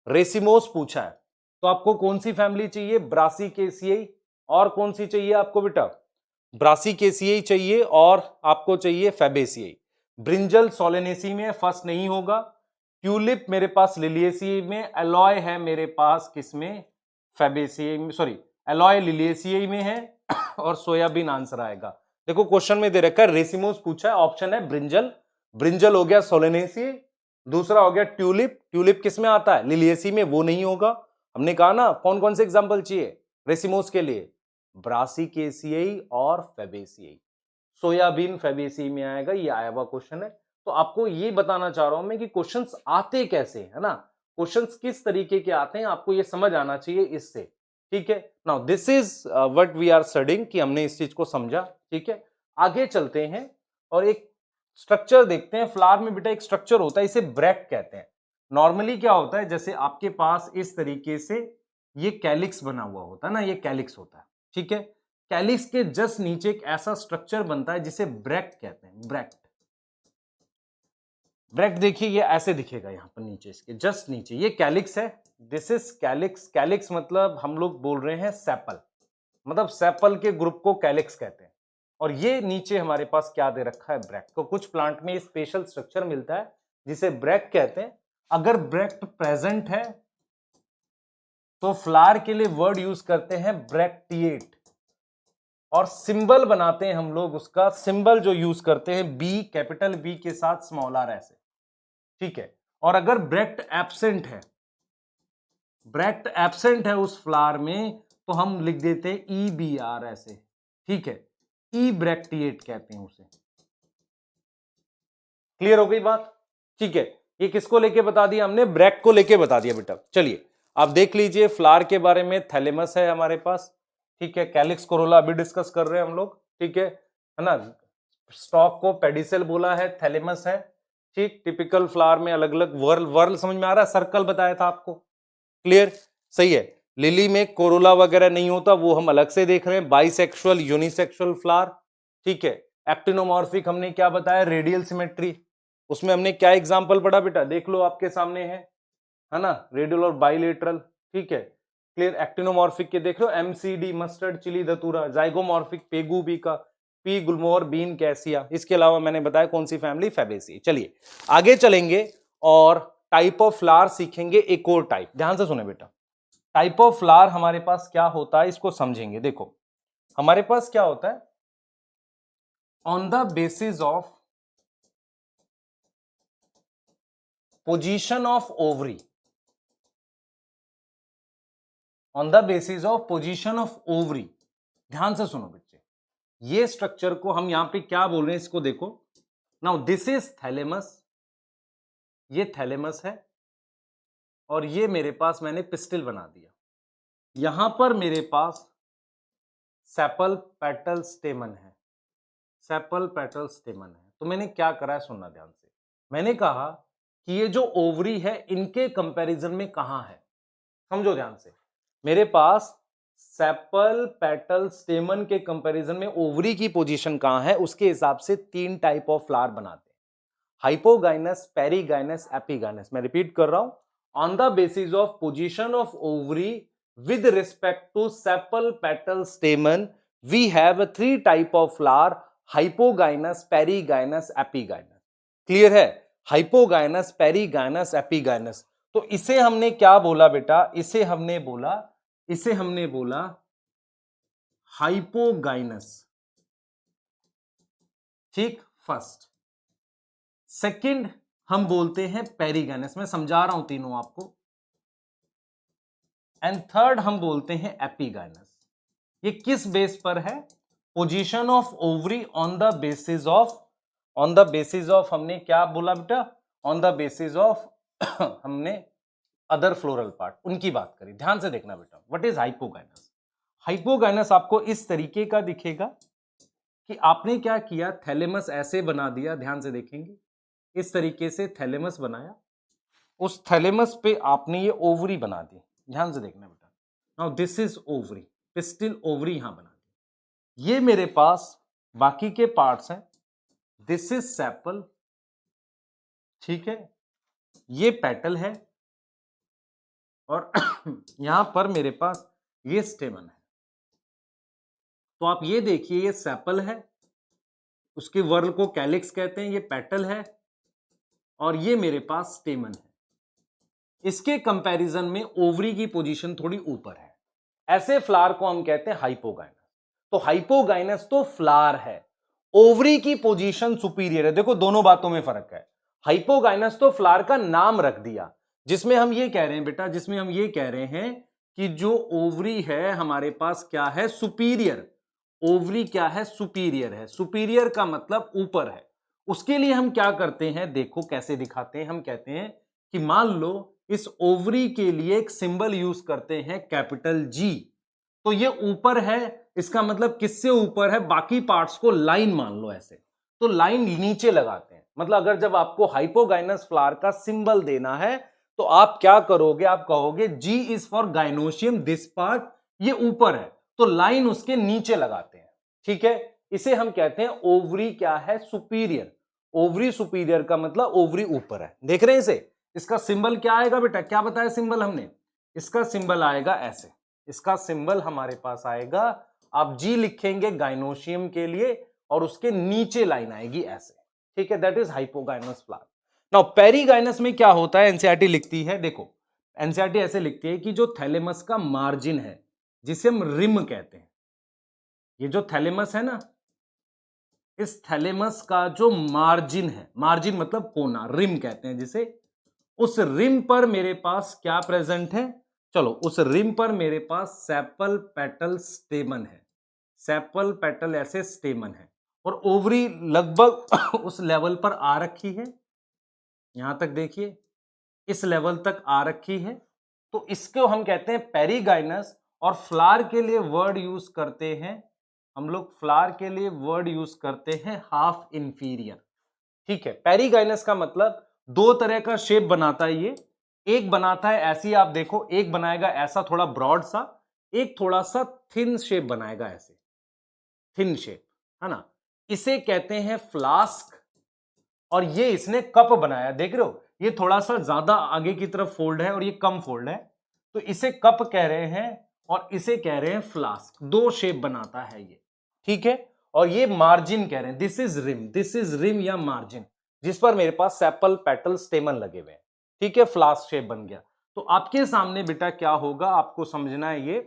रेसिमोस पूछा है तो आपको कौन सी फैमिली चाहिए? ब्रासिकेसियाई। और कौन सी चाहिए आपको बेटा? ब्रासिकेसियाई चाहिए, और आपको चाहिए फैबेसियाई। ब्रिंजल सोलेनेसी में, फर्स्ट नहीं होगा। ट्यूलिप मेरे पास लिलिएसियाई में, एलॉय है मेरे पास किसमें? फैबेसियाई में, सॉरी एलॉय लिलिएसियाई में है, और सोयाबीन आंसर आएगा। देखो क्वेश्चन में दे रखा है रेसिमोस पूछा है, ऑप्शन है ब्रिंजल। ब्रिंजल हो गया सोलेनेसी, दूसरा हो गया ट्यूलिप। ट्यूलिप किस में आता है? लिलिएसी में, वो नहीं होगा। हमने कहा ना कौन कौन से एग्जांपल चाहिए रेसिमोस के लिए? ब्रासिकेसियाई और फैबेसियाई। सोयाबीन फैबेसियाई में आएगा, ये आया हुआ क्वेश्चन है। तो आपको ये बताना चाह रहा हूं मैं कि क्वेश्चंस आते कैसे है ना, क्वेश्चंस किस तरीके के आते हैं, आपको ये समझ आना चाहिए इससे, ठीक है। Now this is what we are studying, कि हमने इस चीज को समझा, ठीक है। आगे चलते हैं और एक स्ट्रक्चर देखते हैं। फ्लावर में बेटा एक स्ट्रक्चर होता है, इसे ब्रैक्ट कहते हैं। नॉर्मली क्या होता है, जैसे आपके पास इस तरीके से ये कैलिक्स बना हुआ होता है ना, ये कैलिक्स होता है, ठीक है। कैलिक्स के जस्ट नीचे एक ऐसा स्ट्रक्चर बनता है जिसे ब्रैक्ट कहते हैं। ब्रैक्ट, ब्रैक्ट देखिए ये ऐसे दिखेगा यहां पर नीचे, इसके जस्ट नीचे ये कैलिक्स है। This is calyx. कैलिक्स मतलब हम लोग बोल रहे हैं सेपल, मतलब सेपल के ग्रुप को कैलिक्स कहते हैं। और ये नीचे हमारे पास क्या दे रखा है, ब्रैक्ट। तो कुछ प्लांट में स्पेशल स्ट्रक्चर मिलता है जिसे ब्रैक्ट कहते हैं। अगर ब्रैक्ट प्रेजेंट है तो फ्लावर के लिए वर्ड यूज करते हैं ब्रैक्टिएट, और सिंबल बनाते हैं हम लोग। उसका सिंबल जो यूज करते हैं बी, कैपिटल बी के साथ स्मॉल आर ऐसे, ठीक है। और अगर ब्रैक्ट एब्सेंट है, ब्रैक्ट एब्सेंट है उस फ्लावर में, तो हम लिख देते हैं ई बी आर ऐसे, ठीक है। ई ब्रैक्टिएट कहते हैं उसे। क्लियर हो गई बात, ठीक है। ये किसको लेके बता दिया हमने, ब्रैक्ट को लेके बता दिया बेटा। चलिए आप देख लीजिए फ्लावर के बारे में। थैलेमस है हमारे पास, ठीक है। कैलिक्स कोरोला अभी डिस्कस कर रहे हैं हम लोग, ठीक है ना। स्टॉक को पेडिसल बोला है, थैलेमस है, ठीक। टिपिकल फ्लावर में अलग अलग वर्ल, वर्ल समझ में आ रहा है, सर्कल बताया था आपको, क्लियर, सही है। लिली में कोरोला वगैरह नहीं होता, वो हम अलग से देख रहे हैं। बाइसेक्सुअल, यूनिसेक्सुअल फ्लावर, ठीक है। एक्टिनोमॉर्फिक हमने क्या बताया, रेडियल सिमेट्री। उसमें हमने क्या एग्जांपल पढ़ा बेटा, देख लो आपके सामने है ना, रेडियल और बाइलेटरल, ठीक है। क्लियर। एक्टिनोमॉर्फिक के देख लो, MCD mustard, chilli datura. Zygomorphic पेगू बीका, पी गुलमोहर, बीन कैसिया। इसके अलावा मैंने बताया कौन सी फैमिली, फैबेसी। चलिए आगे चलेंगे और टाइप ऑफ फ्लावर सीखेंगे। एक और टाइप, ध्यान से सुने बेटा। टाइप ऑफ फ्लावर हमारे पास क्या होता है, इसको समझेंगे। देखो हमारे पास क्या होता है, on the basis of position of ovary, on the basis of position of ovary. ध्यान से सुनो बच्चे, ये स्ट्रक्चर को हम यहां पे क्या बोल रहे हैं, इसको देखो। नाउ दिस इज थैलेमस, ये थैलेमस है, और ये मेरे पास मैंने पिस्टिल बना दिया। यहां पर मेरे पास सेपल पेटल स्टेमन है, सेपल पेटल स्टेमन है। तो मैंने क्या करा है, सुनना ध्यान से। मैंने कहा कि ये जो ओवरी है इनके कंपैरिजन में कहां है, समझो ध्यान से। मेरे पास सेपल पेटल स्टेमन के कंपैरिजन में ओवरी की पोजीशन कहां है, उसके हिसाब से तीन टाइप ऑफ फ्लावर बनाते हैं, हाइपोगाइनस, पेरीगाइनस, एपीगाइनस। मैं रिपीट कर रहा हूं, on the basis of position of ovary with respect to sepal petal stamen we have three type of flower, hypogynous, perigynous, epigynous. Clear है, हाइपोगाइनस, पेरीगाइनस, एपीगाइनस। तो इसे हमने क्या बोला बेटा, इसे हमने बोला हाइपोगाइनस, ठीक, फर्स्ट। सेकंड हम बोलते हैं पेरीगाइनस, मैं समझा रहा हूं तीनों आपको। एंड थर्ड हम बोलते हैं एपीगाइनस। ये किस बेस पर है, position of ovary on the basis of, on the basis of हमने क्या बोला बेटा, ऑन द बेसिस ऑफ हमने अदर फ्लोरल पार्ट, उनकी बात करी। ध्यान से देखना बेटा, व्हाट इज हाइपोगाइनस। हाइपोगाइनस आपको इस तरीके का दिखेगा कि आपने क्या किया, थैलेमस ऐसे बना दिया। ध्यान से देखेंगे, इस तरीके से थैलेमस बनाया, उस थैलेमस पे आपने ये ओवरी बना दी। ध्यान से देखना बेटा, now this is ovary, pistil ovary यहां बना दी। ये मेरे पास बाकी के पार्ट्स हैं, दिस इज सेपल, ठीक है, ये पेटल है, और यहां पर मेरे पास ये स्टेमन है। तो आप ये देखिए, ये सेपल है, उसके वर्ल को कैलिक्स कहते हैं, ये पेटल है, और ये मेरे पास स्टेमन है। इसके कंपैरिजन में ओवरी की पोजीशन थोड़ी ऊपर है। ऐसे फ्लावर को हम कहते हैं हाइपोगाइनस। तो हाइपोगाइनस तो फ्लावर है, ओवरी की पोजीशन सुपीरियर है। देखो दोनों बातों में फर्क है। हाइपोगाइनस तो फ्लावर का नाम रख दिया, जिसमें हम ये कह रहे हैं बेटा, जिसमें हम ये कह रहे हैं कि जो ओवरी है हमारे पास क्या है, सुपीरियर। ओवरी क्या है, सुपीरियर है। सुपीरियर का मतलब ऊपर है। उसके लिए हम क्या करते हैं, देखो कैसे दिखाते हैं। हम कहते हैं कि मान लो इस ओवरी के लिए एक सिंबल यूज करते हैं कैपिटल जी। तो ये ऊपर है, इसका मतलब किससे ऊपर है, बाकी पार्ट्स को लाइन मान लो ऐसे। तो लाइन नीचे लगाते हैं। मतलब अगर जब आपको हाइपोगाइनस फ्लावर का सिंबल देना है तो आप क्या करोगे, आप कहोगे G is for gynoecium, this part, ये ऊपर है तो लाइन उसके नीचे लगाते हैं। ठीक है, इसे हम कहते हैं ओवरी क्या है, सुपीरियर। ओवरी सुपीरियर का मतलब ओवरी ऊपर है। देख रहे हैं इसे, इसका सिंबल क्या आएगा बेटा, क्या बताया सिंबल हमने, इसका सिंबल आएगा ऐसे, इसका सिंबल हमारे पास आएगा, आप G लिखेंगे गाइनोशियम के लिए और उसके नीचे लाइन आएगी ऐसे। ठीक है, that is hypogynous flower. Now perigynous में क्या होता है, एनसीईआरटी लिखती है, देखो एनसीईआरटी ऐसे लिखती है कि जो थैलेमस का मार्जिन है जिसे हम रिम कहते हैं, ये जो थैलेमस है ना, इस थैलेमस का जो मार्जिन है, मार्जिन मतलब कोना, रिम कहते हैं जिसे, उस रिम पर मेरे पास क्या प्रेजेंट है, चलो उस रिम पर मेरे पास सेपल पेटल स्टेमन है, सेपल पेटल ऐसे स्टेमन है और ओवरी लगभग उस लेवल पर आ रखी है, यहां तक देखिए इस लेवल तक आ रखी है, तो इसको हम कहते हैं पेरीगाइनस। और फ्लावर के लिए वर्ड यूज करते हैं हम लोग, फ्लावर के लिए वर्ड यूज करते हैं हाफ इंफीरियर। ठीक है, पेरीगाइनस का मतलब दो तरह का शेप बनाता है ये, एक बनाता है ऐसी, आप देखो एक बनाएगा ऐसा थोड़ा ब्रॉड सा, एक थोड़ा सा थिन शेप बनाएगा ऐसे, थिन शेप, है ना, इसे कहते हैं फ्लास्क। और ये इसने कप बनाया, देख रहे हो ये थोड़ा सा ज्यादा आगे की तरफ फोल्ड है और ये कम फोल्ड है, तो इसे कप कह रहे हैं और इसे कह रहे हैं फ्लास्क। दो शेप बनाता है ये। ठीक है, और ये मार्जिन कह रहे हैं, this is rim, this is rim या मार्जिन, जिस पर मेरे पास सेपल पेटल स्टेमन लगे हुए हैं। ठीक है, फ्लास्क शेप बन गया। तो आपके सामने बेटा क्या होगा, आपको समझना है ये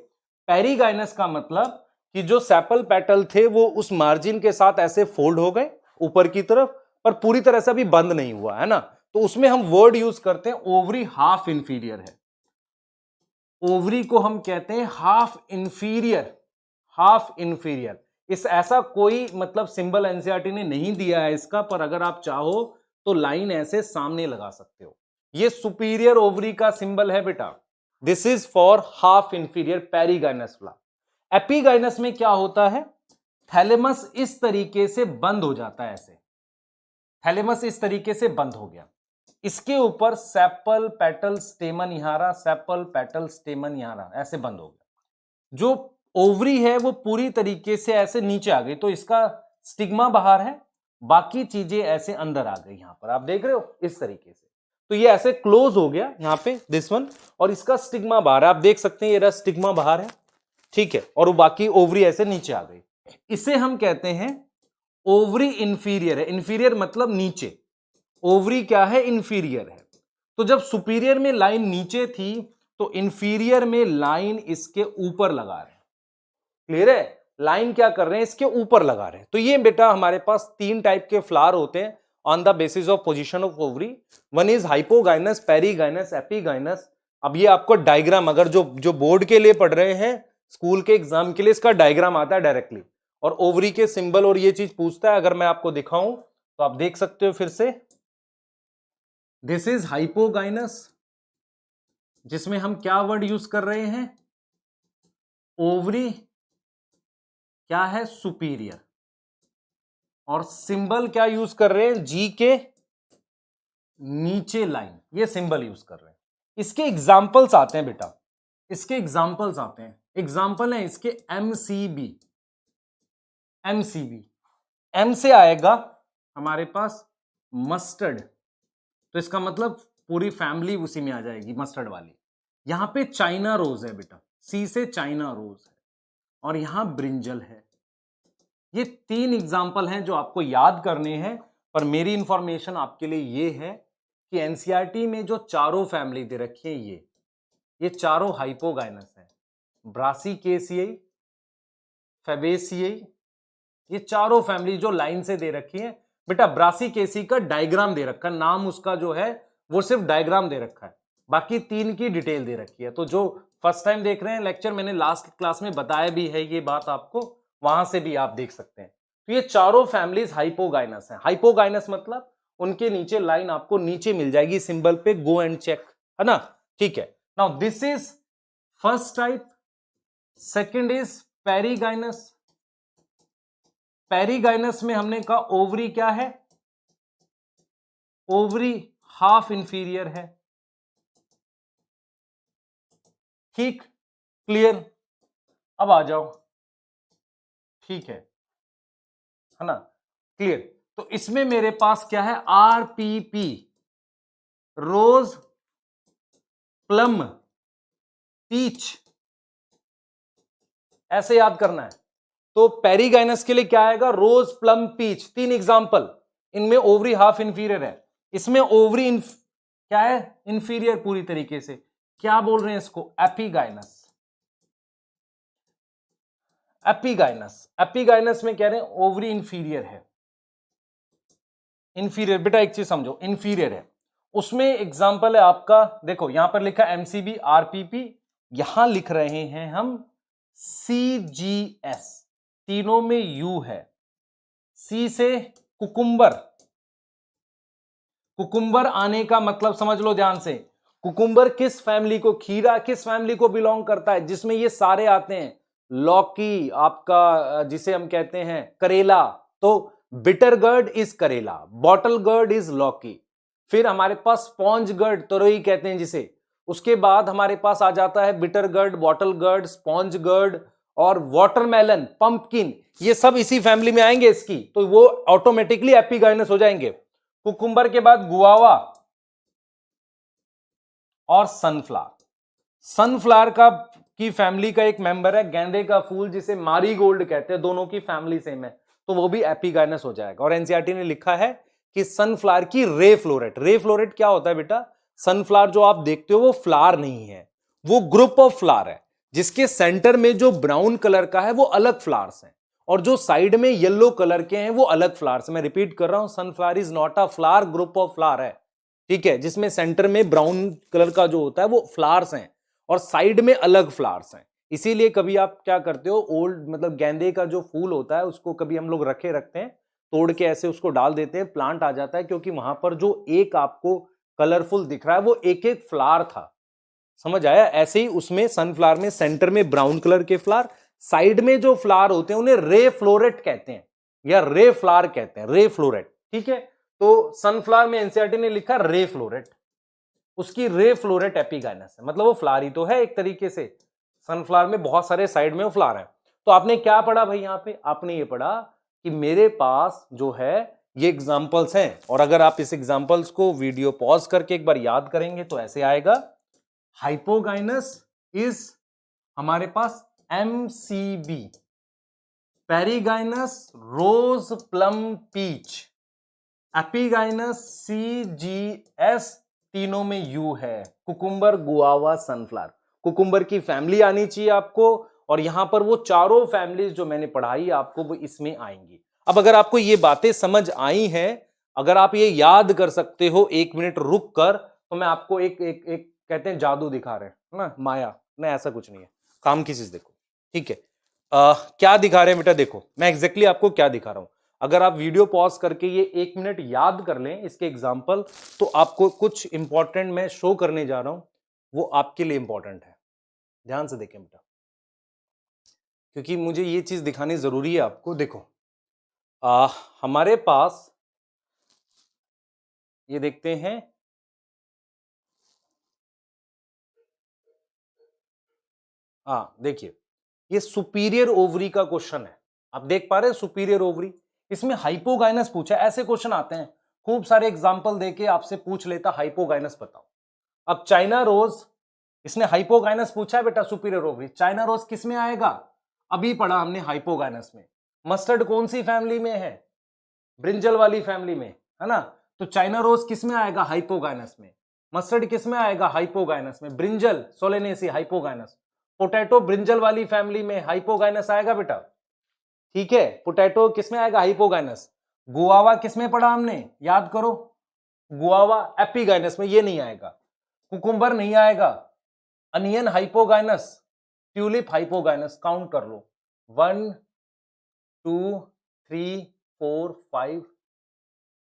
पेरीगाइनस का मतलब कि जो सेपल पेटल थे वो उस मार्जिन के साथ ऐसे फोल्ड हो गए ऊपर की तरफ, पर पूरी तरह से अभी बंद नहीं हुआ है ना, तो उसमें हम वर्ड यूज करते हैं ओवरी हाफ इंफीरियर है, ओवरी को हम कहते हैं हाफ इंफीरियर, हाफ इंफीरियर। इस ऐसा कोई मतलब सिंबल एनसीईआरटी ने नहीं दिया है इसका, पर अगर आप चाहो तो लाइन ऐसे सामने लगा सकते हो। ये सुपीरियर ओवरी का सिंबल है बेटा, this is for half inferior perigynous flower. Epigynous में क्या होता है, थैलेमस इस तरीके से बंद हो जाता है ऐसे, थैलेमस इस तरीके से बंद हो गया, इसके ऊपर सेपल पेटल स्टेमन यहां रहा, सेपल पेटल स्टेमन यहां रहा, ऐसे बंद हो गया। जो ओवरी है वो पूरी तरीके से ऐसे नीचे आ गई, तो इसका स्टिग्मा बाहर है, बाकी चीजें ऐसे अंदर आ गई। यहां पर आप देख रहे हो इस तरीके से, तो ये ऐसे क्लोज हो गया यहां पे दिस वन, और इसका स्टिग्मा बाहर है, आप देख सकते हैं ये रहा स्टिग्मा बाहर है। ठीक है, और वो बाकी ओवरी ऐसे नीचे आ गई, इसे हम कहते हैं ओवरी इंफीरियर है। इंफीरियर मतलब नीचे, ओवरी क्या है, इंफीरियर है। तो जब सुपीरियर में लाइन नीचे थी तो इंफीरियर में लाइन इसके ऊपर लगा रहे हैं। क्लियर है, लाइन क्या कर रहे हैं, इसके ऊपर लगा रहे हैं। तो ये बेटा हमारे पास तीन टाइप के फ्लावर होते हैं on the basis of position of ovary. One is hypogynous, perigynous, epigynous. अब ये आपको डायग्राम, अगर जो जो बोर्ड के लिए पढ़ रहे हैं, स्कूल के एग्जाम के लिए, इसका डायग्राम आता है डायरेक्टली, और ओवरी के सिंबल और ये चीज पूछता है। अगर मैं आपको दिखाऊं तो आप देख सकते हो फिर से, दिस इज हाइपोगाइनस, जिसमें हम क्या वर्ड यूज कर रहे हैं, ओवरी क्या है, सुपीरियर, और सिंबल क्या यूज कर रहे हैं, जी के नीचे लाइन, ये सिंबल यूज कर रहे हैं। इसके एग्जाम्पल्स आते हैं बेटा, इसके एग्जाम्पल्स आते हैं, एग्जाम्पल है इसके एमसीबी, एमसीबी, एम से आएगा हमारे पास मस्टर्ड, तो इसका मतलब पूरी फैमिली उसी में आ जाएगी, मस्टर्ड वाली। यहां पे चाइना रोज है बेटा, सी से चाइना रोज है, और यहां ब्रिंजल है। ये तीन एग्जाम्पल हैं जो आपको याद करने हैं, पर मेरी इंफॉर्मेशन आपके लिए ये है कि एनसीईआरटी में जो चारों फैमिली दे रखी है, ये चारों हाइपोगाइनस है, ब्रासिकेसियाई, फेबेसियाई, ये चारों फैमिली जो लाइन से दे रखी है बेटा। ब्रासिकेसी का डायग्राम दे रखा है, नाम उसका जो है वो सिर्फ डायग्राम दे रखा है, बाकी तीन की डिटेल दे रखी है। तो जो फर्स्ट टाइम देख रहे हैं लेक्चर, मैंने लास्ट क्लास में बताया भी है ये बात आपको, वहां से भी आप देख सकते हैं। तो ये चारों फैमिलीज हाइपोगाइनस है। हाइपोगाइनस मतलब उनके नीचे लाइन आपको नीचे मिल जाएगी सिंबल पे, गो एंड चेक, है ना। ठीक है, now this is first type, second is perigynous, perigynous में हमने कहा ओवरी क्या है, ओवरी हाफ इंफीरियर है, ठीक, क्लियर। अब आ जाओ, ठीक है ना, क्लियर। तो इसमें मेरे पास क्या है, आरपीपी, रोज, प्लम, पीच, ऐसे याद करना है। तो पेरिगाइनस के लिए क्या आएगा, रोज, प्लम, पीच, तीन एग्जांपल। इनमें ओवरी हाफ इंफीरियर है, इसमें ओवरी क्या है, इंफीरियर पूरी तरीके से। क्या बोल रहे हैं इसको, एपिगाइनस। एपिगाइनस, एपिगाइनस में कह रहे हैं ओवरी इंफीरियर है, इंफीरियर। बेटा एक चीज समझो, इंफीरियर है, उसमें एग्जांपल है आपका, देखो यहां पर लिखा एमसीबी, आरपीपी, यहां लिख रहे हैं हम सीजीएस, तीनों में यू है। सी से कुकुम्बर, कुकुम्बर आने का मतलब समझ लो ध्यान से, कुकुम्बर किस फैमिली को, खीरा किस फैमिली को बिलोंग करता है, जिसमें ये सारे आते हैं, लौकी आपका, जिसे हम कहते हैं करेला, तो बिटर गर्ड इज करेला, बॉटल गर्ड इज लौकी। फिर हमारे पास स्पॉन्ज गर्ड, तरोई कहते हैं जिसे, उसके बाद हमारे पास आ जाता है बिटर गर्ड, बॉटल गर्ड, स्पॉन्ज गर्ड और वाटरमेलन, पंपकिन, ये सब इसी फैमिली में आएंगे इसकी, तो वो ऑटोमेटिकली एपिगाइनस हो जाएंगे। कुकुम्बर के बाद गुआवा और सनफ्लावर, सनफ्लावर का की फैमिली का एक मेंबर है गेंदे का फूल, जिसे मारीगोल्ड कहते हैं, दोनों की फैमिली सेम है, तो वो भी एपिगाइनस हो जाएगा। और एनसीईआरटी ने लिखा है कि सनफ्लावर की रे फ्लोरेट, रे फ्लोरेट क्या होता है बेटा, सनफ्लावर जो आप देखते हो वो फ्लावर नहीं है, वो ग्रुप ऑफ फ्लावर है, जिसके सेंटर में जो ब्राउन कलर का है वो अलग फ्लावर्स हैं, और जो साइड में येलो कलर के हैं वो अलग फ्लावर्स। मैं रिपीट कर रहा हूं, sunflower is not a flower, group of flower है, ठीक है, जिसमें सेंटर में ब्राउन कलर का जो होता है वो फ्लावर्स हैं और साइड में अलग फ्लावर्स हैं। इसीलिए कभी आप क्या करते हो, ओल्ड मतलब गेंदे का जो फूल होता है उसको कभी हम लोग रखते हैं, तोड़ के ऐसे उसको डाल देते हैं, प्लांट आ जाता है, क्योंकि वहां पर जो एक आपको कलरफुल दिख रहा है वो एक एक फ्लावर था, समझ आया। ऐसे ही उसमें सनफ्लावर में सेंटर में ब्राउन कलर के फ्लावर, साइड में जो फ्लावर होते हैं उन्हें रे फ्लोरेट कहते हैं या रे फ्लावर कहते हैं, रे फ्लोरेट, ठीक है। तो सनफ्लावर में एनसीईआरटी ने लिखा रे फ्लोरेट, उसकी रे फ्लोरेट एपिगाइनस है, मतलब वो फ्लावर ही तो है एक तरीके से, सनफ्लावर में बहुत सारे साइड में वो फ्लावर है। तो आपने क्या पढ़ा भाई, यहां पे आपने ये पढ़ा कि मेरे पास जो है ये एग्जांपल्स हैं, और अगर आप इस एग्जांपल्स को वीडियो पॉज करके एक बार याद करेंगे तो ऐसे आएगा, हाइपोगाइनस इज हमारे पास एमसीबी, पेरिगाइनस रोज प्लम पीच, एपिगाइनस सीजीएस, तीनों में यू है, कुकुम्बर गुआवा सनफ्लावर, कुकुम्बर की फैमिली आनी चाहिए आपको, और यहां पर वो चारों फैमिलीज जो मैंने पढ़ाई आपको वो इसमें आएंगी। अब अगर आपको ये बातें समझ आई हैं, अगर आप ये याद कर सकते हो एक मिनट रुक कर, तो मैं आपको एक एक एक कहते हैं जादू दिखा रहे हैं ना, माया, नहीं ऐसा कुछ नहीं है, काम की चीज देखो, ठीक है। क्या दिखा रहे हैं बेटा, देखो मैं एग्जैक्टली आपको क्या दिखा रहा हूं। अगर आप वीडियो पॉज करके ये एक मिनट याद कर लें इसके एग्जाम्पल, तो आपको कुछ इंपॉर्टेंट मैं शो करने जा रहा हूं, वो आपके लिए इंपॉर्टेंट है, ध्यान से देखें बेटा, क्योंकि मुझे ये चीज दिखानी जरूरी है आपको। देखो हमारे पास ये देखते हैं, देखिए ये सुपीरियर ओवरी का क्वेश्चन है, आप देख पा रहे हैं सुपीरियर ओवरी, इसमें हाइपोगाइनस पूछा है, ऐसे क्वेश्चन आते हैं, खूब सारे एग्जांपल देके आपसे पूछ लेता हाइपोगाइनस बताओ। अब चाइना रोज, इसने हाइपोगाइनस पूछा है बेटा, सुपीरियर ओवरी, चाइना रोज किस में आएगा, अभी पढ़ा हमने हाइपोगाइनस में। मस्टर्ड कौन सी फैमिली में है, ब्रिंजल वाली फैमिली में, है ना, तो चाइना रोज किस में आएगा, हाइपोगाइनस में। मस्टर्ड किस में आएगा, हाइपोगाइनस में। Brinjal Solanaceae hypogynous. Potato brinjal वाली फैमिली में हाइपोगाइनस आएगा बेटा, ठीक है, पोटैटो किस में आएगा, हाइपोगाइनस। गुआवा किस में पढ़ा हमने, याद करो, गुआवा एपिगाइनस में, ये नहीं आएगा। कुकुम्बर नहीं आएगा। Onion hypogynous, tulip hypogynous, count कर लो, 1 2 3 4 5,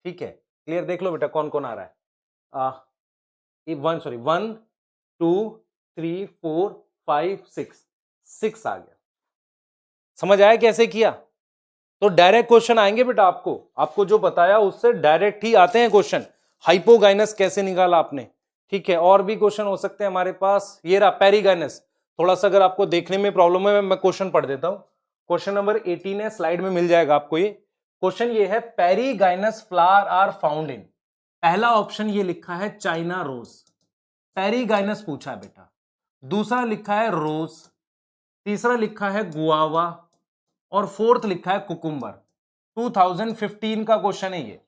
ठीक है, क्लियर, देख लो बेटा कौन कौन आ रहा है। 1 2 3 4 5 6 आ गया, समझ आया कैसे किया। तो डायरेक्ट क्वेश्चन आएंगे बेटा, आपको जो बताया उससे डायरेक्ट ही आते हैं क्वेश्चन। हाइपोगाइनस कैसे निकाला आपने, ठीक है। और भी क्वेश्चन हो सकते हैं हमारे पास। ये रहा पेरीगाइनस। थोड़ा सा अगर आपको देखने में प्रॉब्लम है, मैं क्वेश्चन पढ़ देता हूं। क्वेश्चन नंबर 18 है, स्लाइड में मिल जाएगा आपको। ये क्वेश्चन ये है, perigynous flower are found in. पहला ऑप्शन ये लिखा है चाइना रोज, पेरीगाइनस पूछा है बेटा। दूसरा लिखा है रोज, तीसरा लिखा है गुआवा, और फोर्थ लिखा है कुकुम्बर। 2015 का क्वेश्चन है ये।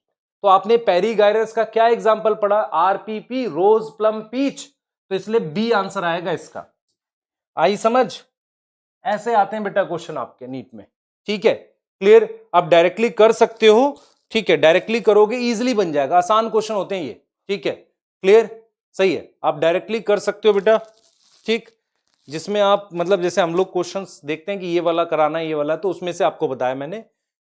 तो आपने पेरीगाइनस का क्या एग्जांपल पढ़ा, आरपीपी, रोज, प्लम, पीच, तो इसलिए बी आंसर आएगा इसका। आई समझ? ऐसे आते हैं बेटा क्वेश्चन आपके नीट में, ठीक है। क्लियर? आप डायरेक्टली कर सकते हो, ठीक है। डायरेक्टली करोगे इजीली बन जाएगा, आसान क्वेश्चन होते हैं ये, ठीक है। क्लियर? सही है, आप डायरेक्टली कर सकते हो बेटा, ठीक। जिसमें आप मतलब जैसे हम लोग क्वेश्चंस देखते हैं कि ये वाला कराना है, ये वाला, तो उसमें से आपको बताया मैंने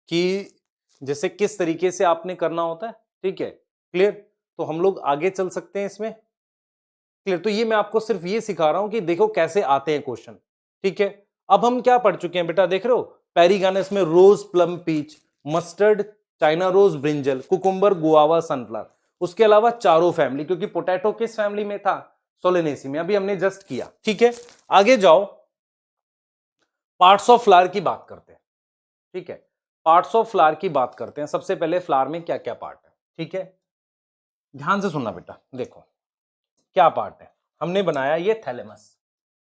कि जैसे किस तरीके से आपने करना होता है, ठीक है। क्लियर? तो हम लोग आगे चल सकते हैं इसमें। क्लियर? तो ये मैं आपको सिर्फ ये सिखा रहा हूं कि देखो कैसे आते हैं क्वेश्चन, ठीक है। अब हम क्या पढ़ चुके हैं बेटा, देख रहे हो, पेरीगाइनस में rose, plum, peach, mustard, China rose, brinjal, cucumber, guava, sunflower. उसके अलावा चारों फैमिली, क्योंकि पोटैटो किस फैमिली में था, सोलेनेसी में, अभी हमने जस्ट किया, ठीक है। आगे जाओ, पार्ट्स ऑफ फ्लावर की बात करते हैं, ठीक है। पार्ट्स ऑफ फ्लावर की बात करते हैं। सबसे पहले फ्लावर में क्या क्या पार्ट है, ठीक है। ध्यान से सुनना बेटा, देखो क्या पार्ट है। हमने बनाया ये thalamus.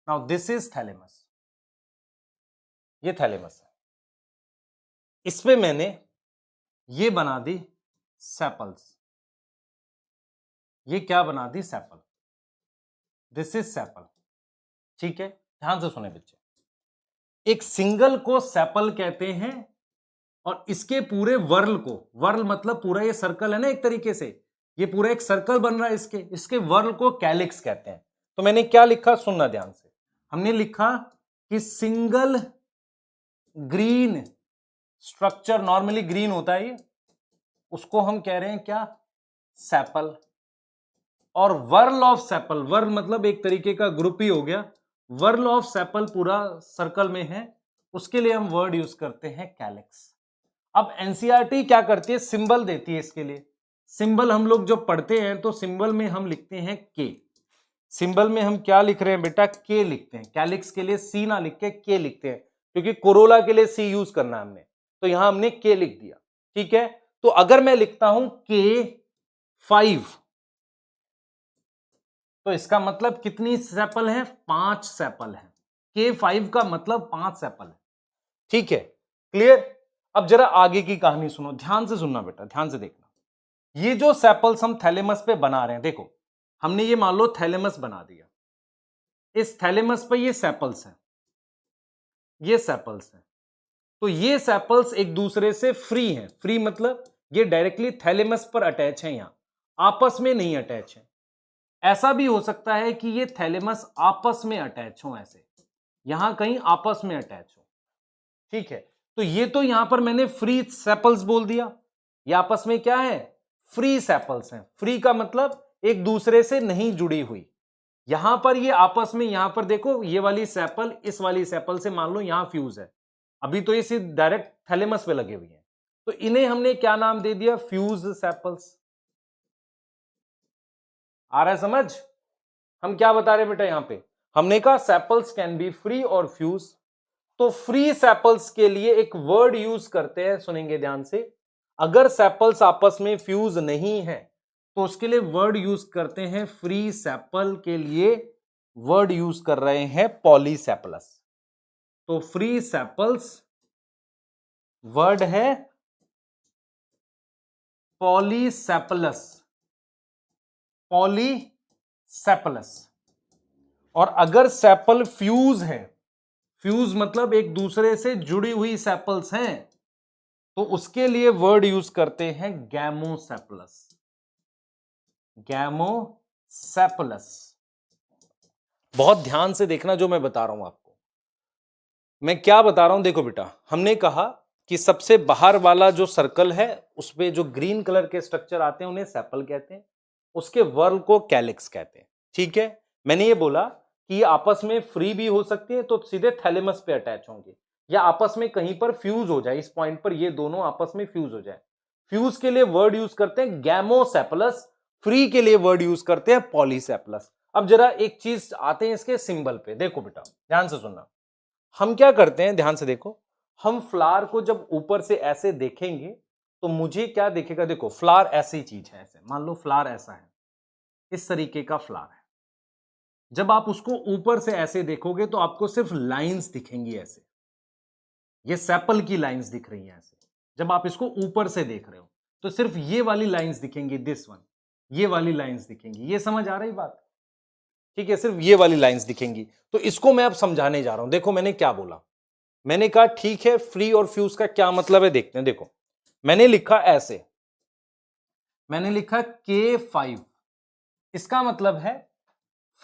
Now this is thalamus, ये थैलेमस है। इस पे मैंने ये बना दी सेपल्स। ये क्या बना दी, सेपल। दिस इज सेपल, ठीक है। ध्यान से सुने बच्चे, एक सिंगल को सेपल कहते हैं, और इसके पूरे वर्ल को, वर्ल मतलब पूरा ये सर्कल है ना, एक तरीके से ये पूरा एक सर्कल बन रहा है, इसके वर्ल को कैलिक्स कहते हैं। तो मैंने क्या लिखा, सुनना ध्यान से। हमने लिखा कि single green structure, normally green होता है ये, उसको हम कह रहे हैं क्या, सेपल। और वर्ल ऑफ सेपल, वर्ल मतलब एक तरीके का ग्रुप ही हो गया, वर्ल ऑफ सेपल पूरा सर्कल में है, उसके लिए हम वर्ड यूज करते हैं कैलिक्स। अब एनसीईआरटी क्या करती है, सिंबल देती है इसके लिए। सिंबल हम लोग जो पढ़ते हैं तो सिंबल में हम लिखते हैं के। सिंबल में हम क्या लिख रहे हैं बेटा, के लिखते हैं। कैलिक्स के लिए सी ना लिख के के लिखते हैं, क्योंकि कोरोला के लिए सी यूज करना है हमने, तो यहां हमने के लिख दिया, ठीक है। तो अगर मैं लिखता हूं के 5, तो इसका मतलब कितनी सेपल है, 5 सेपल है। के 5 का मतलब 5 सेपल है, ठीक है। क्लियर? अब जरा आगे की कहानी सुनो, ध्यान से सुनना बेटा, ध्यान से देखना। ये जो सेपल्स हम थैलेमस पे बना रहे हैं, देखो हमने ये मान लो थैलेमस बना दिया। इस थैलेमस पे ये सेपल्स हैं, ये सेपल्स हैं। तो ये सेपल्स एक दूसरे से फ्री हैं। फ्री मतलब ये डायरेक्टली थैलेमस पर अटैच है, यहां आपस में नहीं अटैच है। ऐसा भी हो सकता है कि ये थैलेमस आपस में अटैच हो, ऐसे यहां कहीं आपस में अटैच हो, ठीक है। तो ये तो यहां पर मैंने फ्री सेपल्स बोल दिया, ये आपस में क्या है, फ्री सेपल्स हैं। फ्री का मतलब एक दूसरे से नहीं जुड़ी हुई। यहां पर ये आपस में, यहां पर देखो ये वाली सेपल इस वाली सेपल से मान लो यहां फ्यूज है, अभी तो ये सिर्फ डायरेक्ट थैलेमस पे लगे हुए हैं, तो इन्हें हमने क्या नाम दे दिया, फ्यूज सेपल्स। आ रहा है समझ? हम क्या बता रहे हैं बेटा, यहां पे हमने कहा सेपल्स कैन बी फ्री और फ्यूज। तो फ्री सेपल्स के लिए एक वर्ड यूज करते हैं, सुनेंगे ध्यान से। अगर सेपल्स आपस में फ्यूज नहीं है तो उसके लिए वर्ड यूज करते हैं, फ्री सेपल के लिए वर्ड यूज कर रहे हैं पॉलीसेपलस। तो फ्री सेपल्स वर्ड है पॉलीसेपलस, पॉलीसेपलस। और अगर सेपल फ्यूज है, फ्यूज मतलब एक दूसरे से जुड़ी हुई सेपल्स हैं, तो उसके लिए वर्ड यूज करते हैं गैमोसेपलस, गैमोसेपलस। बहुत ध्यान से देखना जो मैं बता रहा हूं आपको। मैं क्या बता रहा हूं, देखो बेटा, हमने कहा कि सबसे बाहर वाला जो सर्कल है उसपे जो ग्रीन कलर के स्ट्रक्चर आते हैं उन्हें सेपल कहते हैं, उसके वर्ल को कैलिक्स कहते हैं, ठीक है। मैंने ये बोला कि ये आपस में फ्री भी हो सकती है, तो सीधे थैलेमस पे अटैच होंगे। या आपस में कहीं पर फ्यूज हो जाए, इस पॉइंट पर ये दोनों आपस में फ्यूज हो जाए। फ्यूज के लिए वर्ड यूज करते हैं गैमोसेपलस, फ्री के लिए वर्ड यूज करते हैं पॉलीसेपलस। अब जरा एक चीज आते हैं इसके सिंबल पे, देखो बेटा ध्यान से सुनना। हम क्या करते हैं, ध्यान से देखो, हम फ्लावर को जब ऊपर से ऐसे देखेंगे तो मुझे क्या दिखेगा, देखो फ्लावर ऐसी चीज है, ऐसे मान लो फ्लावर ऐसा है, इस तरीके का फ्लावर है। जब आप उसको ऊपर से ऐसे देखोगे तो आपको सिर्फ लाइंस दिखेंगी ऐसे, ये सेपल की लाइंस दिख रही हैं ऐसे। जब आप इसको ऊपर से देख रहे हो तो सिर्फ ये वाली लाइंस दिखेंगी, दिस वन, ये वाली लाइंस दिखेंगी। ये समझ आ रही बात? ठीक है, सिर्फ ये वाली लाइंस दिखेंगी। तो इसको मैं अब समझाने जा रहा हूं। देखो मैंने क्या बोला, मैंने कहा ठीक है फ्री और फ्यूज का क्या मतलब है, देखते हैं। देखो मैंने लिखा ऐसे, मैंने लिखा K5, इसका मतलब है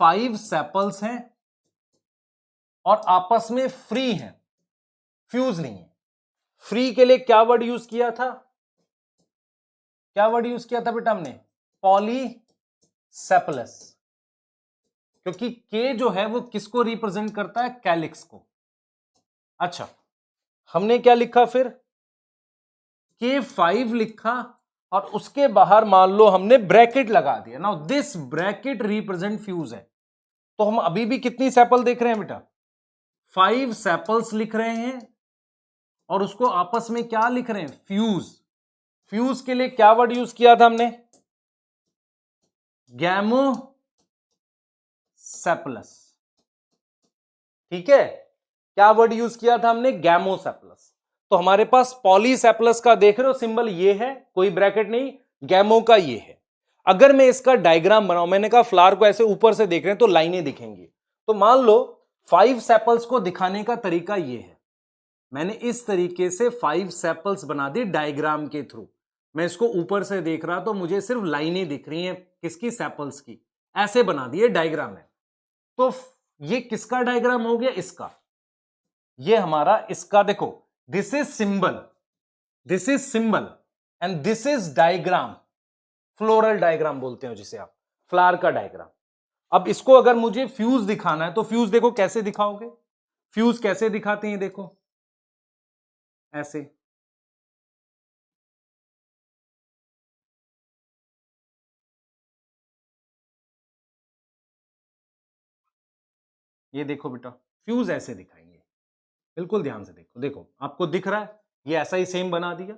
5 सेपल्स हैं और आपस में फ्री हैं, फ्यूज नहीं है। फ्री के लिए क्या वर्ड यूज किया था, क्या वर्ड यूज किया था बेटा हमने, पॉलीसेपलस, क्योंकि के जो है वो किसको रिप्रेजेंट करता है, कैलिक्स को। अच्छा हमने क्या लिखा फिर, K5 लिखा और उसके बाहर मान लो हमने ब्रैकेट लगा दिया। Now this bracket represent fuse है। तो हम अभी भी कितनी सैपल देख रहे हैं बेटा, 5 सैपल्स लिख रहे हैं और उसको आपस में क्या लिख रहे हैं, फ्यूज। फ्यूज के लिए क्या वर्ड यूज किया था हमने, गैमोसेपलस। ठीक है, क्या वर्ड यूज किया था हमने, गैमोसेपलस। तो हमारे पास पॉलीसेपलस का देख रहे हो सिंबल ये है, कोई ब्रैकेट नहीं, गैमो का ये है। अगर मैं इसका डायग्राम बनाऊं, मैंने कहा फ्लावर को ऐसे ऊपर से देख रहे हैं तो लाइनें दिखेंगी। तो मान लो 5 सेपल्स को दिखाने का तरीका ये है, मैंने इस तरीके से 5 सेपल्स बना दी डायग्राम के थ्रू। मैं इसको ऊपर से देख रहा तो मुझे सिर्फ लाइनें दिख रही हैं, किसकी, सेपल्स की। ऐसे बना दिए डायग्राम है। तो ये किसका डायग्राम हो गया, इसका। ये हमारा इसका, देखो this is symbol, this is symbol and this is diagram. Floral diagram बोलते हो जिसे आप, फ्लावर का डायग्राम। अब इसको अगर मुझे फ्यूज दिखाना है तो फ्यूज देखो कैसे दिखाओगे, फ्यूज कैसे दिखाते हैं, देखो ऐसे। ये देखो बेटा फ्यूज ऐसे दिखाएंगे, बिल्कुल ध्यान से देखो, देखो आपको दिख रहा है, ये ऐसा ही सेम बना दिया।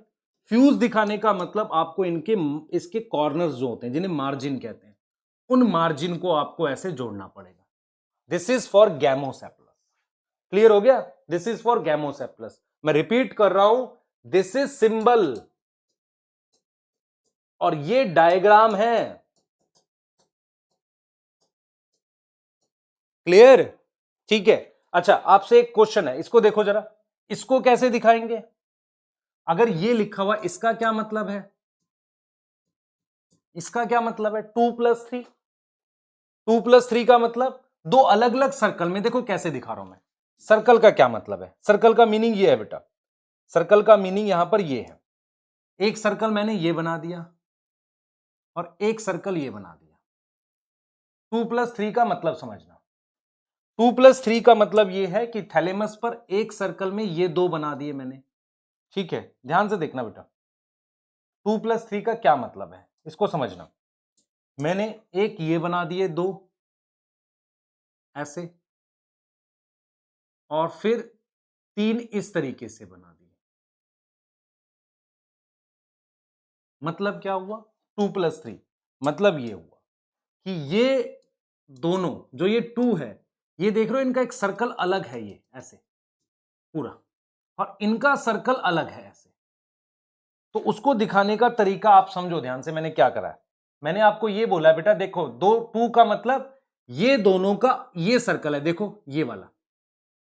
फ्यूज दिखाने का मतलब आपको इनके, इसके कॉर्नर्स जो होते हैं जिन्हें मार्जिन कहते हैं, उन मार्जिन को आपको ऐसे जोड़ना पड़ेगा। This is for gamosepalous. Clear हो गया, दिस इज फॉर गैमोसेपलस। मैं रिपीट कर रहा हूं, दिस इज सिंबल और ये डायग्राम है। क्लियर, ठीक है। अच्छा आपसे एक क्वेश्चन है, इसको देखो जरा, इसको कैसे दिखाएंगे। अगर ये लिखा हुआ, इसका क्या मतलब है, इसका क्या मतलब है, 2+3। 2+3 का मतलब दो अलग अलग सर्कल में, देखो कैसे दिखा रहा हूं मैं। सर्कल का क्या मतलब है, सर्कल का मीनिंग ये है बेटा, सर्कल का मीनिंग यहां पर ये है, एक सर्कल मैंने ये बना दिया और एक सर्कल ये बना दिया। 2+3 का मतलब समझना, 2+3 का मतलब ये है कि थैलेमस पर एक सर्कल में ये दो बना दिए मैंने। ठीक है, ध्यान से देखना बेटा, 2+3 का क्या मतलब है इसको समझना। मैंने एक ये बना दिए दो ऐसे, और फिर 3 इस तरीके से बना दिए। मतलब क्या हुआ, 2+3 मतलब ये हुआ कि ये दोनों, जो ये 2 है, ये देख रहे हो इनका एक सर्कल अलग है, ये ऐसे पूरा, और इनका सर्कल अलग है ऐसे। तो उसको दिखाने का तरीका आप समझो ध्यान से, मैंने क्या करा है। मैंने आपको ये बोला बेटा, देखो दो, 2 का मतलब ये दोनों का ये सर्कल है, देखो ये वाला